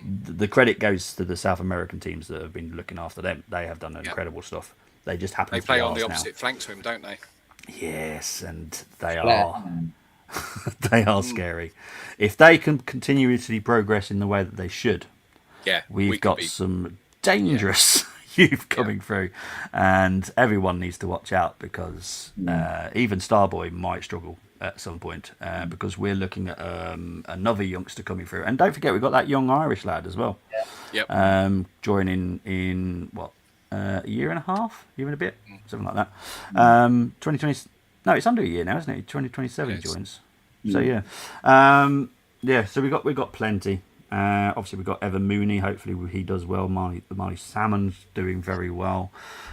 The credit goes to the South American teams that have been looking after them. They have done incredible stuff. They just happen to play on ours the opposite now. flank to him, don't they? Yes, and they are they are scary. If they can continuously progress in the way that they should, we've got some dangerous youth coming through, and everyone needs to watch out, because even Starboy might struggle at some point, because we're looking at another youngster coming through. And don't forget, we've got that young Irish lad as well. Joining in what, a year and a half, year and a bit, something like that. 2020. No, it's under a year now, isn't it? 2027 joins. So so we've got plenty. Obviously, we've got Evan Mooney. Hopefully, he does well. Marley Salmon's doing very well.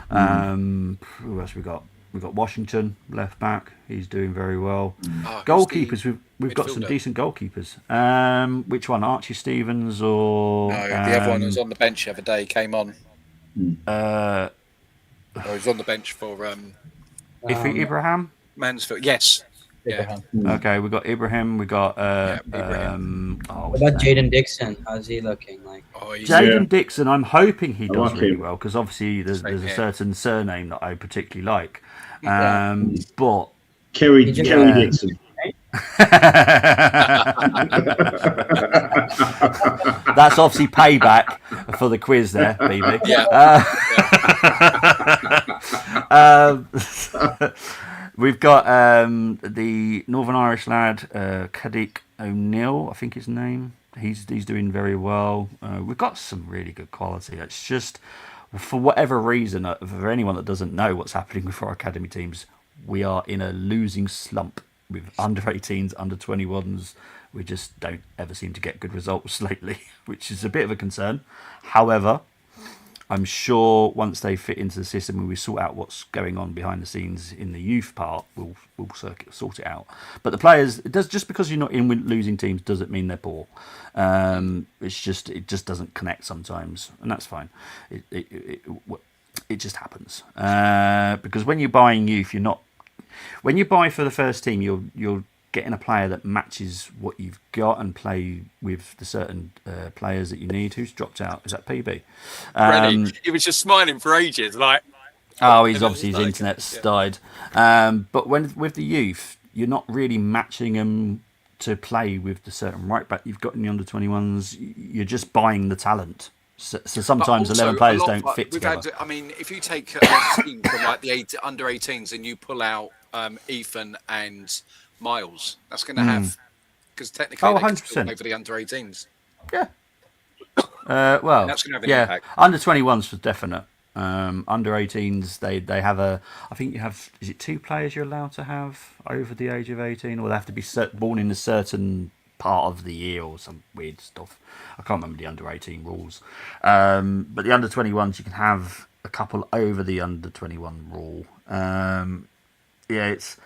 Who else we got? We've got Washington, left back. He's doing very well. Goalkeepers, we've got some decent goalkeepers. Which one? Archie Stevens or... No, the other one was on the bench the other day, came on. He was on the bench for... Ibrahim? Mansfield, yes. Yeah. Okay, we got Ibrahim. We got Ibrahim. What about Jaden Dixon? How's he looking like? Jaden Dixon. I'm hoping he does really well, because obviously there's a certain surname that I particularly like. But Kerry Dixon. That's obviously payback for the quiz there, BB. We've got the Northern Irish lad, Kadik O'Neill, I think his name. He's doing very well. We've got some really good quality. It's just, for whatever reason, for anyone that doesn't know what's happening with our academy teams, we are in a losing slump with under 18s, under 21s. We just don't ever seem to get good results lately, which is a bit of a concern. However, I'm sure once they fit into the system and we sort out what's going on behind the scenes in the youth part, we'll sort it out. But the players, just because you're not in with losing teams doesn't mean they're poor. It just doesn't connect sometimes, and that's fine. It just happens, because when you're buying youth, when you buy for the first team, you're getting a player that matches what you've got and play with the certain players that you need. Who's dropped out? Is that PB? He was just smiling for ages, like... Oh, he's obviously, his internet's died. But with the youth, you're not really matching them to play with the certain right back you've got in the under-21s. You're just buying the talent. So sometimes also, 11 players don't fit together. I mean, if you take a team from like the under-18s and you pull out Ethan and Miles, that's going to have, because technically they can still play for the under-18s. Yeah. Well, that's going to have an impact. Under-21s for definite. Under-18s, they have I think you have, is it 2 players you're allowed to have over the age of 18, or they have to be born in a certain part of the year or some weird stuff. I can't remember the under-18 rules. But the under-21s, you can have a couple over the under-21 rule. It's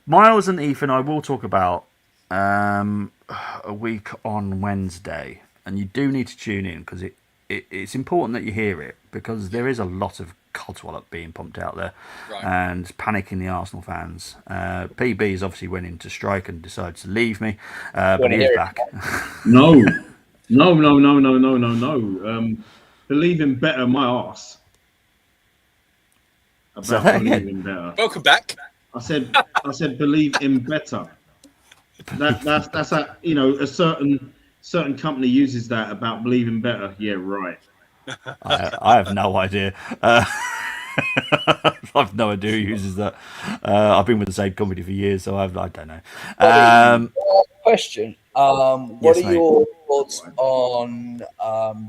Miles and Ethan I will talk about a week on Wednesday, and you do need to tune in, because it's important that you hear it, because there is a lot of codswallop being pumped out there, Right. and panicking the Arsenal fans. PB's obviously went into strike and decided to leave me, but Wanna he is hear it? back. No. Believe in better, my arse. Say About that again. believing better. Welcome back. I said believe in better. That's a a certain company uses that about believing better. Yeah, right. I have no idea. I've no idea who uses that. I've been with the same company for years, so I don't know. Question. What Yes, are mate. your thoughts on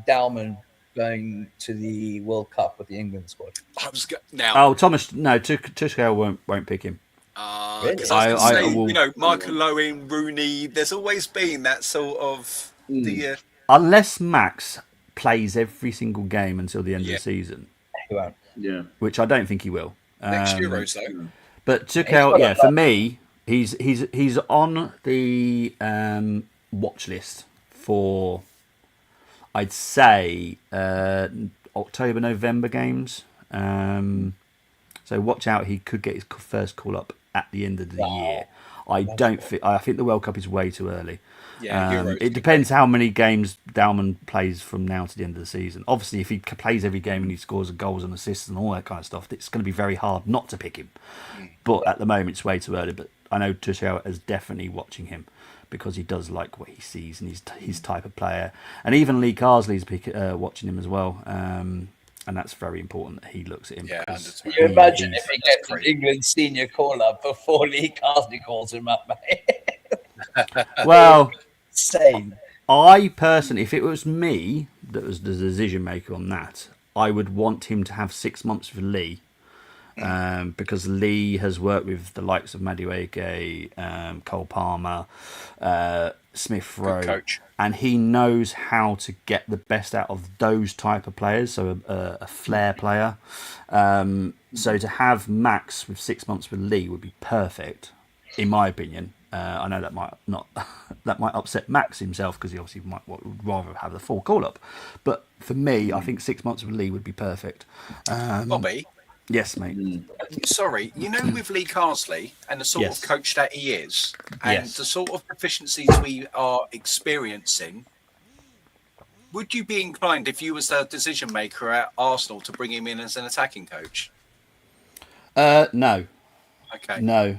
Dalman going to the World Cup with the England squad? I was now Oh, Thomas, no, Tuchel won't pick him. because Really? I was going to say, will- Michael Owen, Rooney. There's always been that sort of the Unless Max plays every single game until the end of Yeah. the season, He won't. Yeah. which I don't think he will. next Euros though. But He's Tuchel, got yeah, a for lot. me, he's on the watch list for, I'd say, October, November games. So watch out, he could get his first call up at the end of the year. I think the World Cup is way too early. Yeah, Euros. It depends how many games Dalman plays from now to the end of the season. Obviously, if he plays every game and he scores goals and assists and all that kind of stuff, it's going to be very hard not to pick him. But at the moment, it's way too early. But I know Tuchel is definitely watching him because he does like what he sees and he's his type of player. And even Lee Carsley's watching him as well. And that's very important that he looks at him. Yeah, because under Can you imagine he's- if he gets an England senior call up before Lee Carsley calls him up, mate? well, Insane. I personally, if it was me that was the decision maker on that, I would want him to have 6 months with Lee, because Lee has worked with the likes of Madueke, Cole Palmer, Smith Rowe, coach. and he knows how to get the best out of those type of players. So a flair player. So to have Max with 6 months with Lee would be perfect, in my opinion. I know that might not that might upset Max himself because he obviously would rather have the full call up. But for me, I think 6 months with Lee would be perfect. Bobby, Yes, mate. sorry, with Lee Carsley and the sort Yes. of coach that he is, and Yes. the sort of deficiencies we are experiencing, would you be inclined, if you was the decision maker at Arsenal, to bring him in as an attacking coach? No, Okay. no.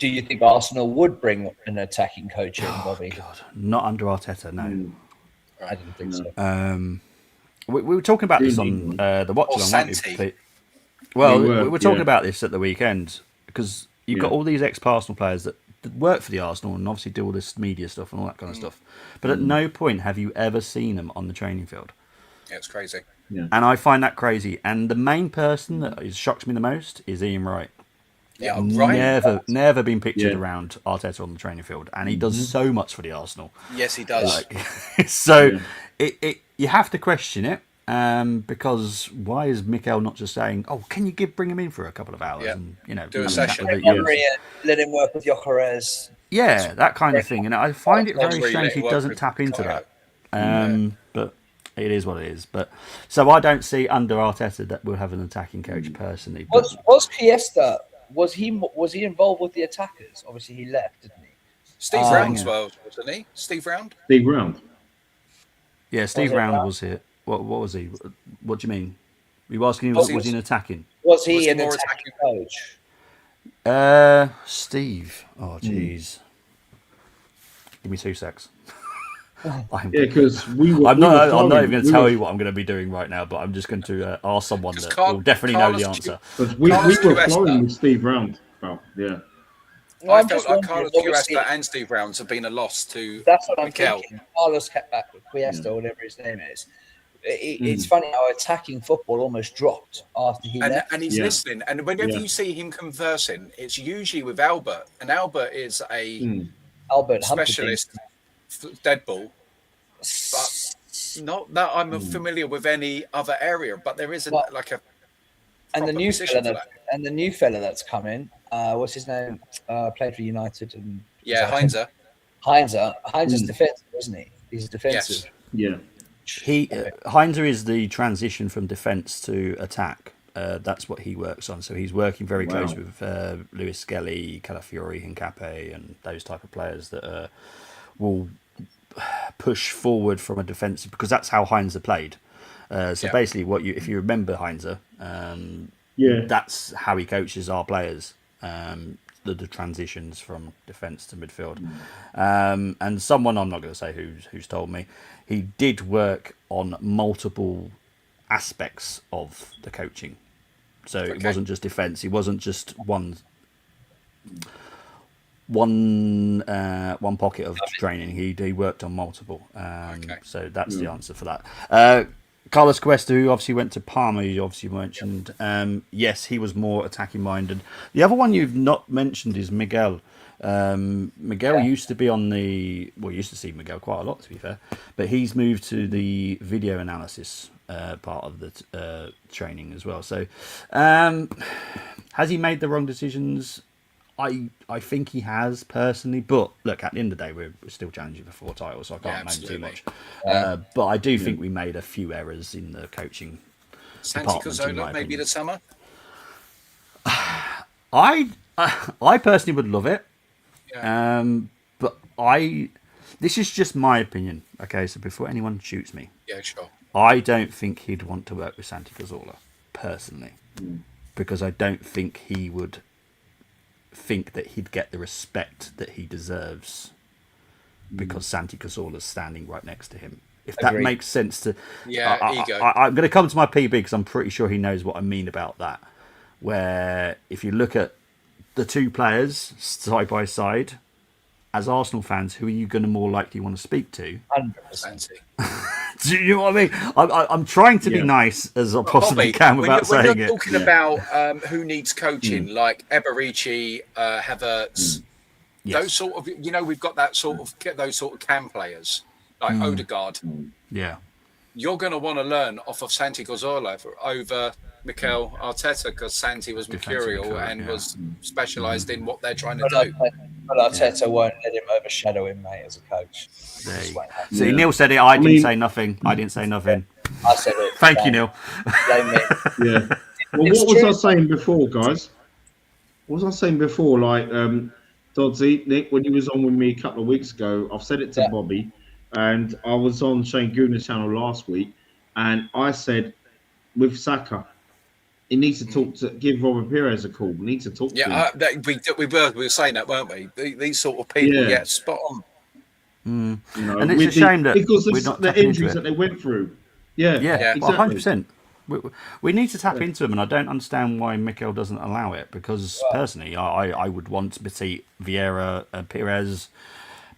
Do you think Arsenal would bring an attacking coach in, Bobby? God, not under Arteta. No. I didn't think so. We were talking about this on Indeed. the watch Or along, weren't we, Santi. Pete? Well, We were, we were talking yeah. about this at the weekend because you've got Yeah. all these ex-Arsenal players that work for the Arsenal and obviously do all this media stuff and all that kind of stuff. But at no point have you ever seen them on the training field. Yeah, it's crazy. And I find that crazy. And the main person that shocks me the most is Ian Wright. Yeah, right. Never been pictured Yeah. around Arteta on the training field, and he does so much for the Arsenal. Yes, he does. So you have to question it, because why is Mikel not just saying, "Oh, can you bring him in for a couple of hours Yeah. and Do a have session. chat with it?" Henry, let him work with Jokeres. Yeah, that kind of thing. And I find it very Henry, strange let he him work doesn't with tap into Kyle. that. But it is what it is. But so I don't see under Arteta that we'll have an attacking coach personally. But Was Fiesta? Was he involved with the attackers? Obviously, he left, didn't he? Steve Round as well, wasn't he? Steve Round? Steve Round. yeah, Steve it Round Round? was here. What was he? What do you mean? You were asking him, Was was he- he an attacking? Was he Was he an more attacking coach? Steve. Oh, jeez. Give me 2 secs. I'm Yeah, because we were. I'm we were not flowing. even going to We tell were- you what I'm going to be doing right now, but I'm just going to ask someone that Carl- will definitely know the Carlos answer. Because we Carlos were Cuesta. flowing with Steve Round. Oh, yeah. Well, I I'm felt just like wondering, Carlos obviously- Cuesta and Steve Rounds have been a loss to That's what I'm Mikel. thinking. Carlos kept back with Cuesta, whatever his name is. It's funny how attacking football almost dropped after he left. And he's Yeah. listening. And whenever Yeah. you see him conversing, it's usually with Albert. And Albert is a Albert specialist dead ball. But not that I'm familiar with any other area, but there isn't Well, like a and the proper new position fella for that, and the new fella that's come in, what's his name? Played for United and Yeah, Heinzer. Heinzer is defensive, isn't he? He's defensive. Yes. Yeah. coach. Heinzer is the transition from defence to attack. That's what he works on. So he's working very close with Lewis Skelly, Calafiori, Hincapié, and those type of players that will push forward from a defensive, because that's how Heinzer played. So basically, if you remember Heinzer, that's how he coaches our players. The transitions from defence to midfield. And someone, I'm not going to say who's told me, he did work on multiple aspects of the coaching. So it wasn't just defence. It wasn't just one pocket of training. He worked on multiple. So that's the answer for that. Carlos Cuesta, who obviously went to Parma, you obviously mentioned. Yes, he was more attacking minded. The other one you've not mentioned is Miguel. Miguel used to be on used to see Miguel quite a lot, to be fair, but he's moved to the video analysis part of the training as well. So has he made the wrong decisions? I think he has, personally, but look, at the end of the day, we're still challenging for 4 titles, so I can't name too much. But I do think we made a few errors in the coaching Santi department. Cazorla, maybe the summer. I personally would love it, but this is just my opinion. Okay, so before anyone shoots me, Sure. I don't think he'd want to work with Santi Cazorla personally, because I don't think he would think that he'd get the respect that he deserves because Santi Cazorla's standing right next to him. If that makes sense to... ego. I'm going to come to my PB because I'm pretty sure he knows what I mean about that. Where if you look at the two players side by side, as Arsenal fans, who are you going to more likely want to speak to? 100%. Do you know what I mean? I'm trying to be nice as I possibly can without saying it. When you're talking about who needs coaching, like Eberici, Havertz, those sort of, we've got those sort of cam players like Odegaard. Yeah, you're going to want to learn off of Santi Cazorla over Mikel Arteta, because Santi was mercurial and was specialised in what they're trying to do. But Arteta won't let him overshadow him, mate, as a coach. See, Neil said it. I didn't say nothing. I didn't say nothing. I said it. Thank you, Neil. Blame me. Yeah. Well, what was I saying before, guys? What was I saying before? Like, Doddsy, Nick, when you was on with me a couple of weeks ago, I've said it to Bobby, and I was on Shane Gooner's channel last week, and I said, with Saka, he needs to give Robert Pires a call. We need to talk to him. We were saying that, weren't we? These sort of people, spot on. And it's a shame that because we're not the injuries that they went through. Exactly. 100%. We need to tap into them, and I don't understand why Mikel doesn't allow it. Because personally, I would want to see Vieira, Pires.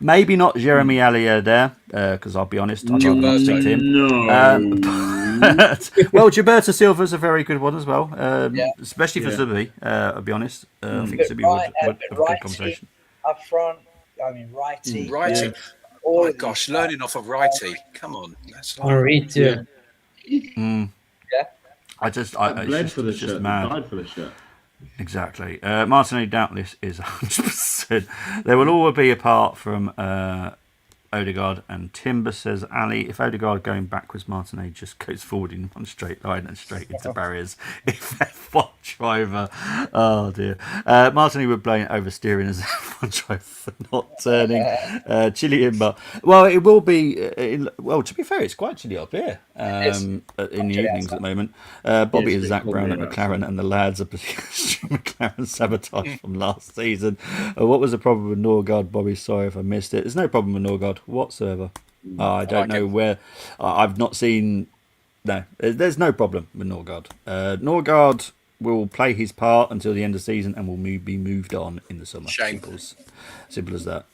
Maybe not Jeremy Allier there, because I'll be honest, I'd rather not speak to him. No. Well, Gilberto Silva's a very good one as well, especially for Zubi, I'll be honest. I think Zubi would have a good conversation. Up front, I mean, Righty. Righty. Oh my gosh, learning off of Righty. Come on. That's Rita. I bled for the shirt. Mad. Died for the shirt. Exactly. Martinelli doubtless is 100%. There will all be apart from Odegaard and Timber, says Ali. If Odegaard going backwards, Martinelli just goes forward in one straight line and straight into barriers. If F1 driver, oh dear. Martinelli would blame oversteering as F1 driver for not turning. Chilly Imba. Well, it will be. To be fair, it's quite chilly up here in the evenings at the moment. Bobby is Zach Brown at McLaren, and the lads are McLaren sabotage from last season. What was the problem with Norgard, Bobby? Sorry if I missed it. There's no problem with Norgard whatsoever. I don't know where. I've not seen. No, there's no problem with Norgard. Norgard will play his part until the end of the season and will be moved on in the summer. Shame. Simple as that.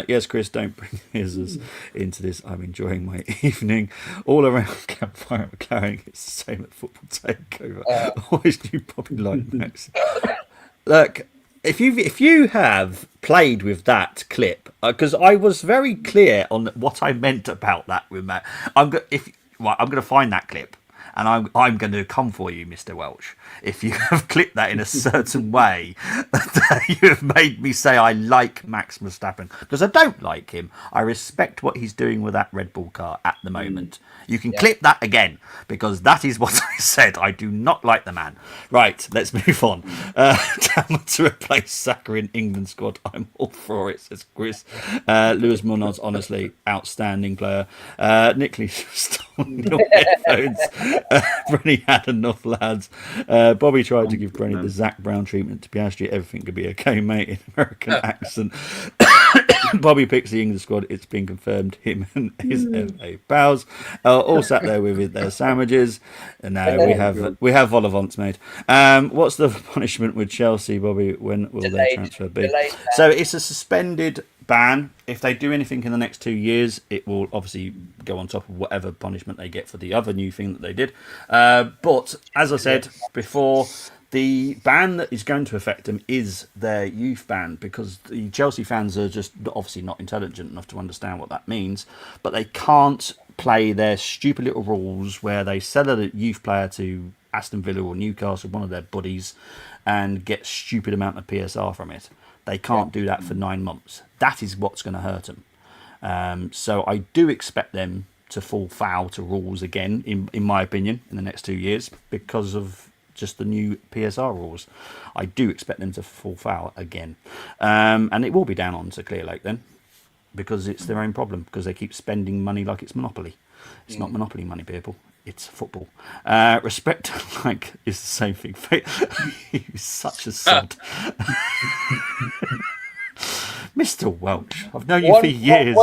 Yes, Chris, don't bring us into this. I'm enjoying my evening. All around campfire McLaren. It's the same at Football Takeover. Always knew Bobby like Max. Look, if you have played with that clip, because I was very clear on what I meant about that with Matt. I'm going to find that clip and I'm going to come for you, Mr. Welch, if you have clipped that in a certain way that you have made me say I like Max Verstappen, because I don't like him. I respect what he's doing with that Red Bull car at the moment. You can clip that again, because that is what I said. I do not like the man. Right, let's move on. Down to replace Saka in England squad. I'm all for it, says Chris. Lewis Munoz, honestly, outstanding player. Nicholas stole your headphones. Brenny had enough, lads. Bobby tried to give Brenny the Zach Brown treatment to Piastri. Everything could be okay, mate, in American accent. Bobby picks the England squad. It's been confirmed. Him and his FA pals all sat there with their sandwiches. And now we have Volavants, mate. What's the punishment with Chelsea, Bobby? When will their transfer be? So it's a suspended ban. If they do anything in the next 2 years, it will obviously go on top of whatever punishment they get for the other new thing that they did. But as I said before, the ban that is going to affect them is their youth ban, because the Chelsea fans are just obviously not intelligent enough to understand what that means, but they can't play their stupid little rules where they sell a youth player to Aston Villa or Newcastle, one of their buddies, and get stupid amount of PSR from it. They can't do that for 9 months. That is what's going to hurt them. So I do expect them to fall foul to rules again, in my opinion, in the next 2 years, because of just the new PSR rules. I do expect them to fall foul again. And it will be down on to Clear Lake then, because it's their own problem, because they keep spending money like it's Monopoly. It's not Monopoly money, people. It's football. Respect, like, is the same thing. He's such a sod. Mr. Welch, I've known you for years.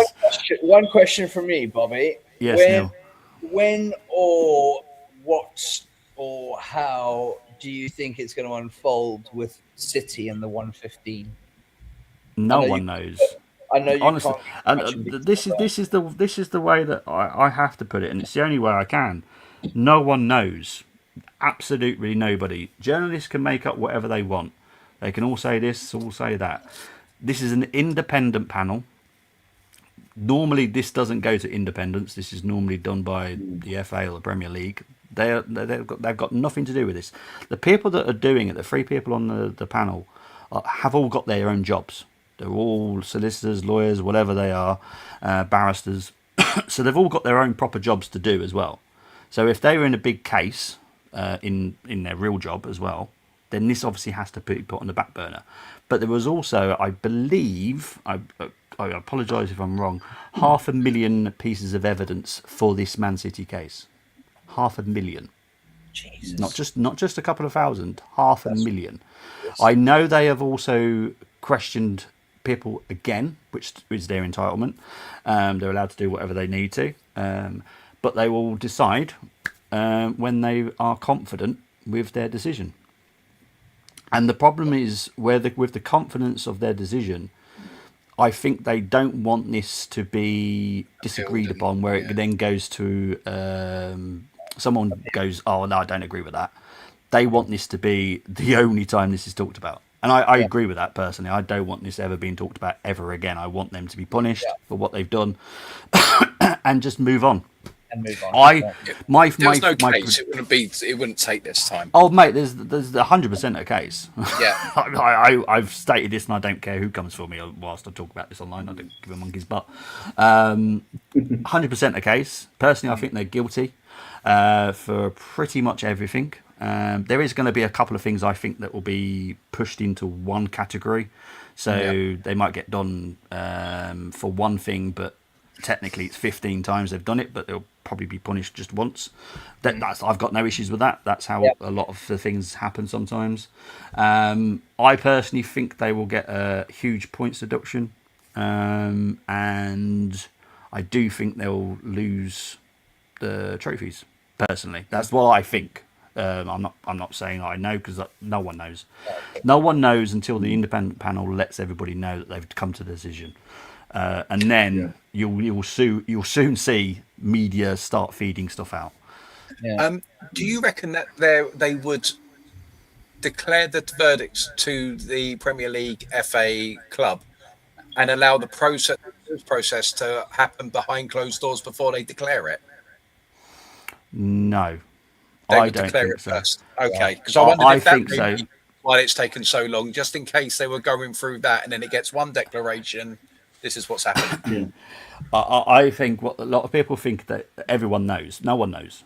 One question from me, Bobby. Yes, Neil. When or what or how do you think it's going to unfold with City and the 115? No one knows. I know you honestly, can't. and this is the way that I have to put it, and it's the only way I can. No one knows. Absolutely nobody. Journalists can make up whatever they want. They can all say this, all say that. This is an independent panel. Normally, this doesn't go to independents. This is normally done by the FA or the Premier League. They've got nothing to do with this. The people that are doing it, the 3 people on the panel, have all got their own jobs. They're all solicitors, lawyers, whatever they are, barristers. So they've all got their own proper jobs to do as well. So if they were in a big case, in their real job as well, then this obviously has to be put on the back burner. But there was also, I believe, I apologise if I'm wrong, 500,000 pieces of evidence for this Man City case. 500,000. Jesus. Not just a couple of thousand, 500,000. I know they have also questioned people again, which is their entitlement. They're allowed to do whatever they need to, but they will decide when they are confident with their decision. And the problem is with the confidence of their decision, I think they don't want this to be disagreed upon, where it then goes to someone goes, oh no, I don't agree with that. They want this to be the only time this is talked about. And I agree with that personally. I don't want this ever being talked about ever again. I want them to be punished for what they've done and just move on. Move on. There's no case. It wouldn't take this time. Oh, mate, there's 100% a case. Yeah. I've stated this, and I don't care who comes for me whilst I talk about this online. I don't give a monkey's butt. 100% a case. Personally, I think they're guilty for pretty much everything. There is going to be a couple of things I think that will be pushed into one category. So they might get done for one thing, but technically it's 15 times they've done it, but they'll probably be punished just once. I've got no issues with that. That's how a lot of the things happen sometimes. I personally think they will get a huge points deduction, and I do think they'll lose the trophies. Personally, that's what I think. I'm not saying I know, because no one knows. No one knows until the independent panel lets everybody know that they've come to the decision. And then you'll soon see media start feeding stuff out. Do you reckon that they would declare the verdict to the Premier League FA club and allow the process to happen behind closed doors before they declare it? No. They I would don't declare think it so. first. Okay, because I wondered I if that think may so. be why it's taken so long, just in case they were going through that, and then it gets one declaration. This is what's happening. Yeah. I think what a lot of people think that everyone knows. No one knows.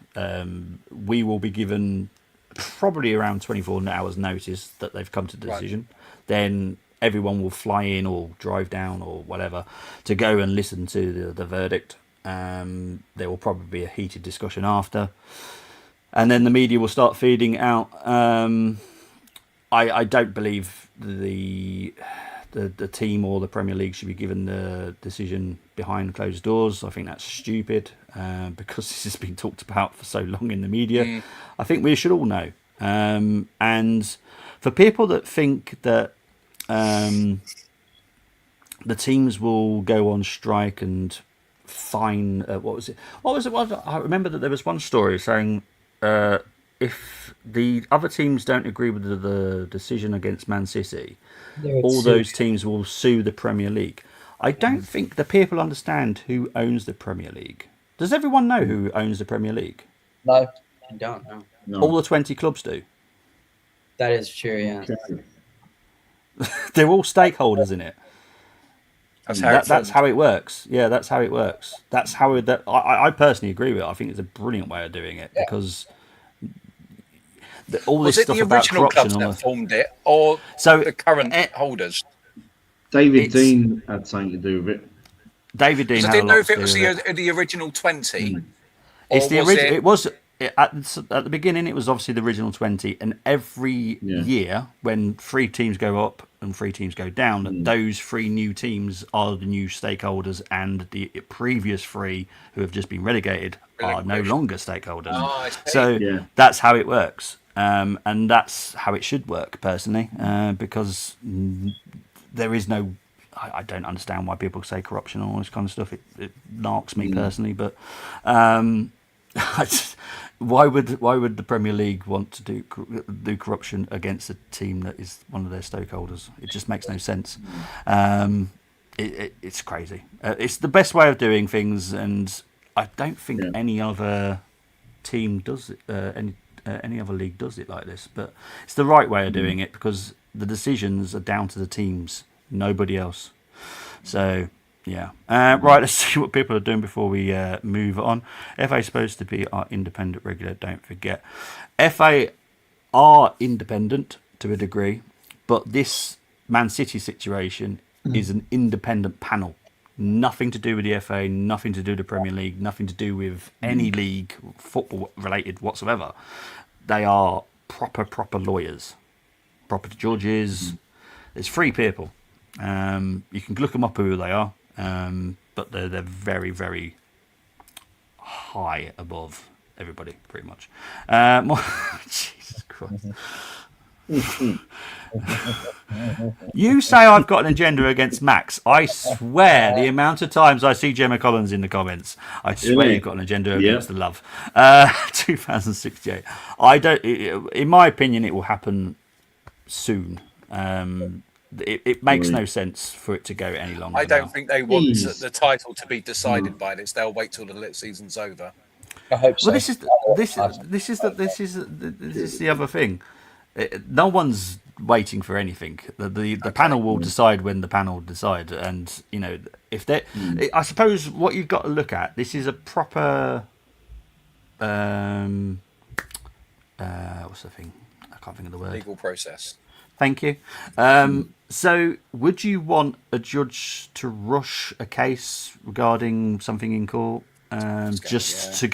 We will be given probably around 24 hours notice that they've come to the decision. Then everyone will fly in or drive down or whatever to go and listen to the verdict. There will probably be a heated discussion after. And then the media will start feeding it out. I don't believe the team or the Premier League should be given the decision behind closed doors. I think that's stupid because this has been talked about for so long in the media. I think we should all know. And for people that think that the teams will go on strike and fine, what was it? I remember that there was one story saying if the other teams don't agree with the decision against Man City, all those teams will sue the Premier League. I don't think the people understand who owns the Premier League. Does everyone know who owns the Premier League? No. I don't know. No. All the 20 clubs do. That is true, yeah. Okay. They're all stakeholders in it. That's how it works. Yeah, that's how it works. That's how I personally agree with it. I think it's a brilliant way of doing it because all this was it stuff the about original corruption clubs and that formed it, or So, the current holders? David Dean had something to do with it. David Dean 'Cause I had a didn't know lot if to it do was with it. the original 20. It's or the was original. it- It was at the beginning. It was obviously the original 20, and every year when 3 teams go up and 3 teams go down, those 3 new teams are the new stakeholders, and the previous 3 who have just been relegated are no longer stakeholders. Oh, I see. So that's how it works, and that's how it should work personally, because there is no. I don't understand why people say corruption and all this kind of stuff. It narks me personally, but. Why would the Premier League want to do corruption against a team that is one of their stakeholders? It just makes no sense. It's crazy. It's the best way of doing things, and I don't think any other team does it. Any other league does it like this, but it's the right way of doing it because the decisions are down to the teams, nobody else. So. Yeah. Right, let's see what people are doing before we move on. FA is supposed to be our independent regulator, don't forget. FA are independent to a degree, but this Man City situation is an independent panel. Nothing to do with the FA, nothing to do with the Premier League, nothing to do with any league, football related whatsoever. They are proper lawyers, proper judges. There's 3 people. You can look them up who they are. But they're very, very high above everybody, pretty much. Jesus Christ. You say I've got an agenda against Max. I swear the amount of times I see Gemma Collins in the comments, I swear you've got an agenda against the love. 2068. I don't. In my opinion, it will happen soon. It makes no sense for it to go any longer. I don't now. think they want the title to be decided by this. They'll wait till the season's over. I hope so. Well, this is the other thing. No one's waiting for anything. The panel will decide when the panel decide, and if they, I suppose what you've got to look at. This is a proper. What's the thing? I can't think of the word. Legal process. Thank you. So, would you want a judge to rush a case regarding something in court, just so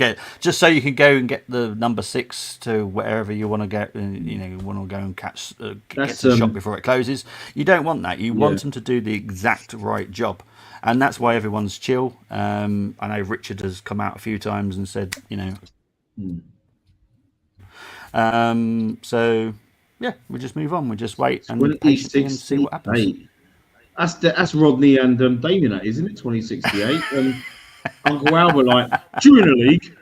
you can go and get the number 6 to wherever you want to get? You want to go and get to the shop before it closes. You don't want that. You want them to do the exact right job, and that's why everyone's chill. I know Richard has come out a few times and said, so. Yeah, we just move on. We just wait and patiently and see what happens. That's Rodney and Damien, isn't it? 2068. Uncle Al were like, during the league.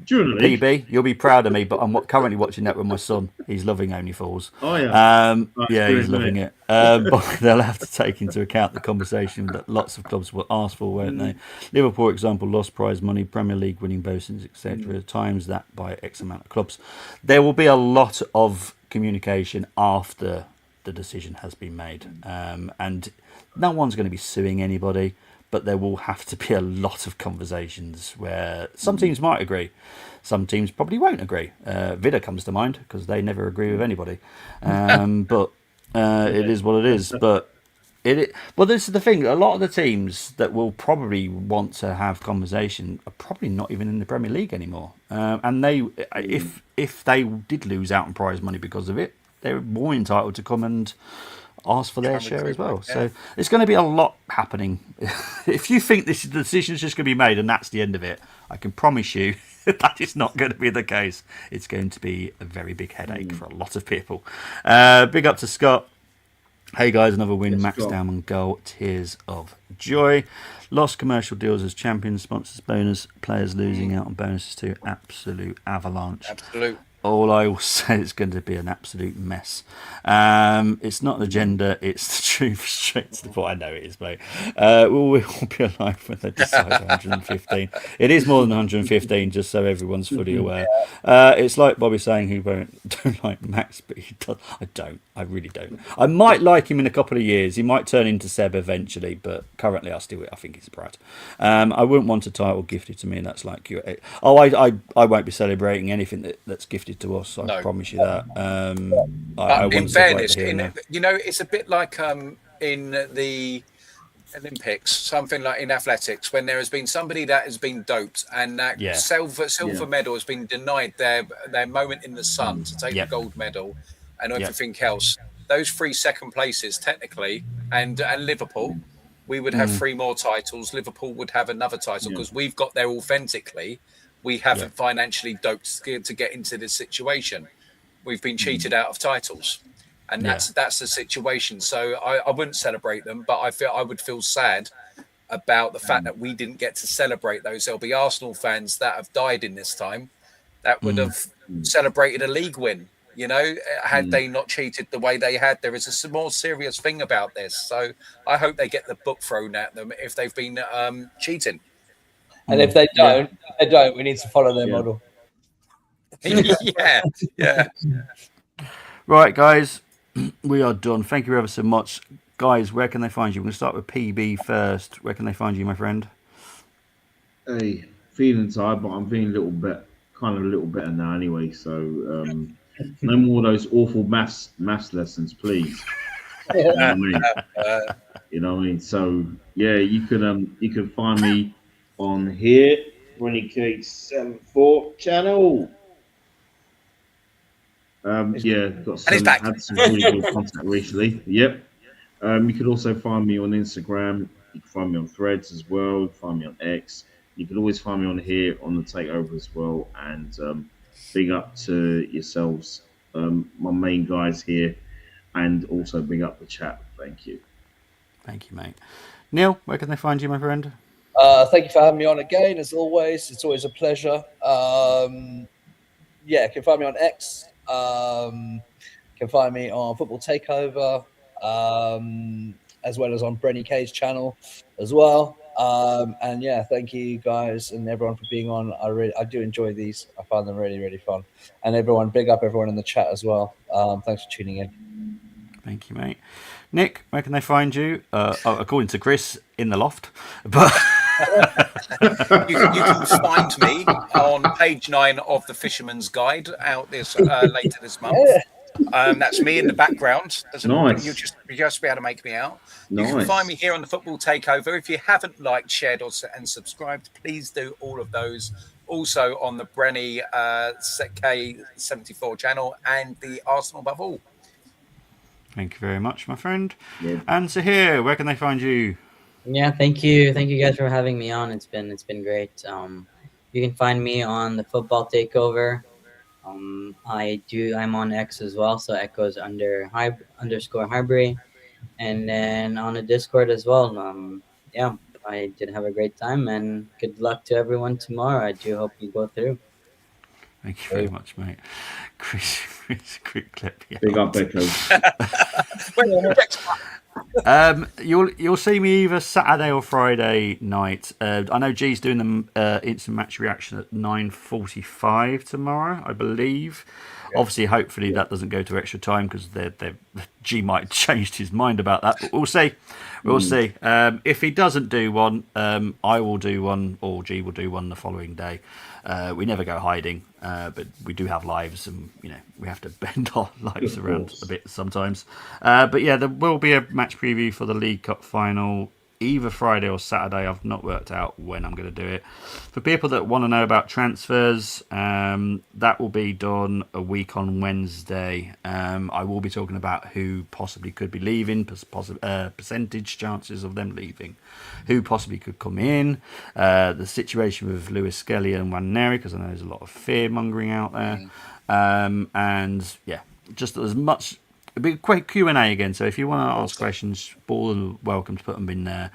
During the league. PB, you'll be proud of me, but I'm currently watching that with my son. He's loving Only Fools. Oh, yeah. Yeah, good, he's loving isn't it. But they'll have to take into account the conversation that lots of clubs will ask for, won't they? Liverpool, for example, lost prize money, Premier League winning bonuses, etc. Times that by X amount of clubs. There will be a lot of communication after the decision has been made, and no one's going to be suing anybody. But there will have to be a lot of conversations where some teams might agree, some teams probably won't agree. Vida comes to mind because they never agree with anybody. But it is what it is. But well, this is the thing. A lot of the teams that will probably want to have conversation are probably not even in the Premier League anymore. And they, if they did lose out on prize money because of it, they're more entitled to come and ask for their share as well. Yeah. So it's going to be a lot happening. If you think the decision is just going to be made and that's the end of it, I can promise you that is not going to be the case. It's going to be a very big headache for a lot of people. Big up to Scott. Hey guys, another win. Yes, Max Scott. down on goal. Tears of joy. Lost commercial deals as champions, sponsors bonus, players losing out on bonuses too. Absolute avalanche. Absolute. All I will say is going to be an absolute mess. It's not the gender, it's the truth straight to the point. I know it is, mate. We'll be alive when they decide 115. It is more than 115, just so everyone's fully aware. It's like Bobby saying he don't like Max, but he does. I don't. I really don't. I might like him in a couple of years. He might turn into Seb eventually, but currently I think he's a brat. I wouldn't want a title gifted to me. That's like you. Oh, I won't be celebrating anything that's gifted to us. I promise you that. I in want fairness, to it's a bit like in the Olympics, something like in athletics, when there has been somebody that has been doped and that silver medal has been denied their moment in the sun to take the gold medal and everything else. Those 3 second places, technically, and Liverpool, we would have 3 more titles. Liverpool would have another title because we've got there authentically. We haven't financially doped to get into this situation. We've been cheated out of titles, and that's the situation. So I wouldn't celebrate them, but I would feel sad about the fact that we didn't get to celebrate those. There'll be Arsenal fans that have died in this time that would have celebrated a league win. You know, had they not cheated the way they had. There is a more serious thing about this. So I hope they get the book thrown at them if they've been cheating. And if they don't, we need to follow their model. yeah. Right, guys, we are done. Thank you ever so much. Guys, where can they find you? We're going to start with PB first. Where can they find you, my friend? Hey, feeling tired, but I'm feeling a little better now anyway. So no more of those awful maths lessons, please. You know what I mean? So yeah, you can find me on here, Renegade74 channel. Got had some really good contact recently. Yep. You can also find me on Instagram. You can find me on Threads as well. You can find me on X. You can always find me on here on the Takeover as well. And big up to yourselves, my main guys here, and also big up the chat. Thank you. Thank you, mate. Neil, where can they find you, my friend? Thank you for having me on again. As always, it's always a pleasure. You can find me on X. You can find me on Football Takeover, as well as on Brenny K's channel as well. And thank you guys and everyone for being on. I do enjoy these. I find them really, really fun. And everyone, big up everyone in the chat as well. Thanks for tuning in. Thank you, mate. Nick, where can they find you? According to Chris, in the loft. But you can find me on page 9 of the Fisherman's Guide out this later this month. That's me in the background. Nice. You just be able to make me out. Nice. You can find me here on the Football Takeover. If you haven't liked, shared, and subscribed, please do all of those. Also on the Brenny K74 channel and the Arsenal Above All. Thank you very much, my friend. Yeah. And Sahir, where can they find you? Yeah, thank you guys for having me on. It's been great. You can find me on the Football Takeover. I'm on X as well, so Echoes _Highbury, and then on the Discord as well. I did have a great time, and good luck to everyone tomorrow. I do hope you go through. Thank you very much, mate. Chris, quick clip. Yeah. Big up, Echo. You'll see me either Saturday or Friday night. I know G's doing the instant match reaction at 9:45 tomorrow, I believe. Yeah. Obviously, hopefully that doesn't go to extra time because G might have changed his mind about that. But we'll see. We'll see. If he doesn't do one, I will do one, or G will do one the following day. We never go hiding, but we do have lives, and we have to bend our lives around a bit sometimes. But yeah, there will be a match preview for the League Cup final either Friday or Saturday. I've not worked out when I'm going to do it. For people that want to know about transfers, that will be done a week on Wednesday. I will be talking about who possibly could be leaving, percentage chances of them leaving, who possibly could come in, the situation with Lewis Skelly and Waneri, because I know there's a lot of fear mongering out there. And yeah, just as much. It'll be a quick Q&A again, so if you want to ask questions, all are welcome to put them in there.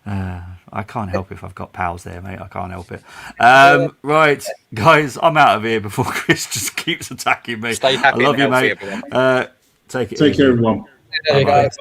I can't help if I've got pals there, mate. I can't help it. Right, guys, I'm out of here before Chris just keeps attacking me. Stay happy. I love you, mate. Everyone. Take it Take easy. care, everyone. Hey, guys.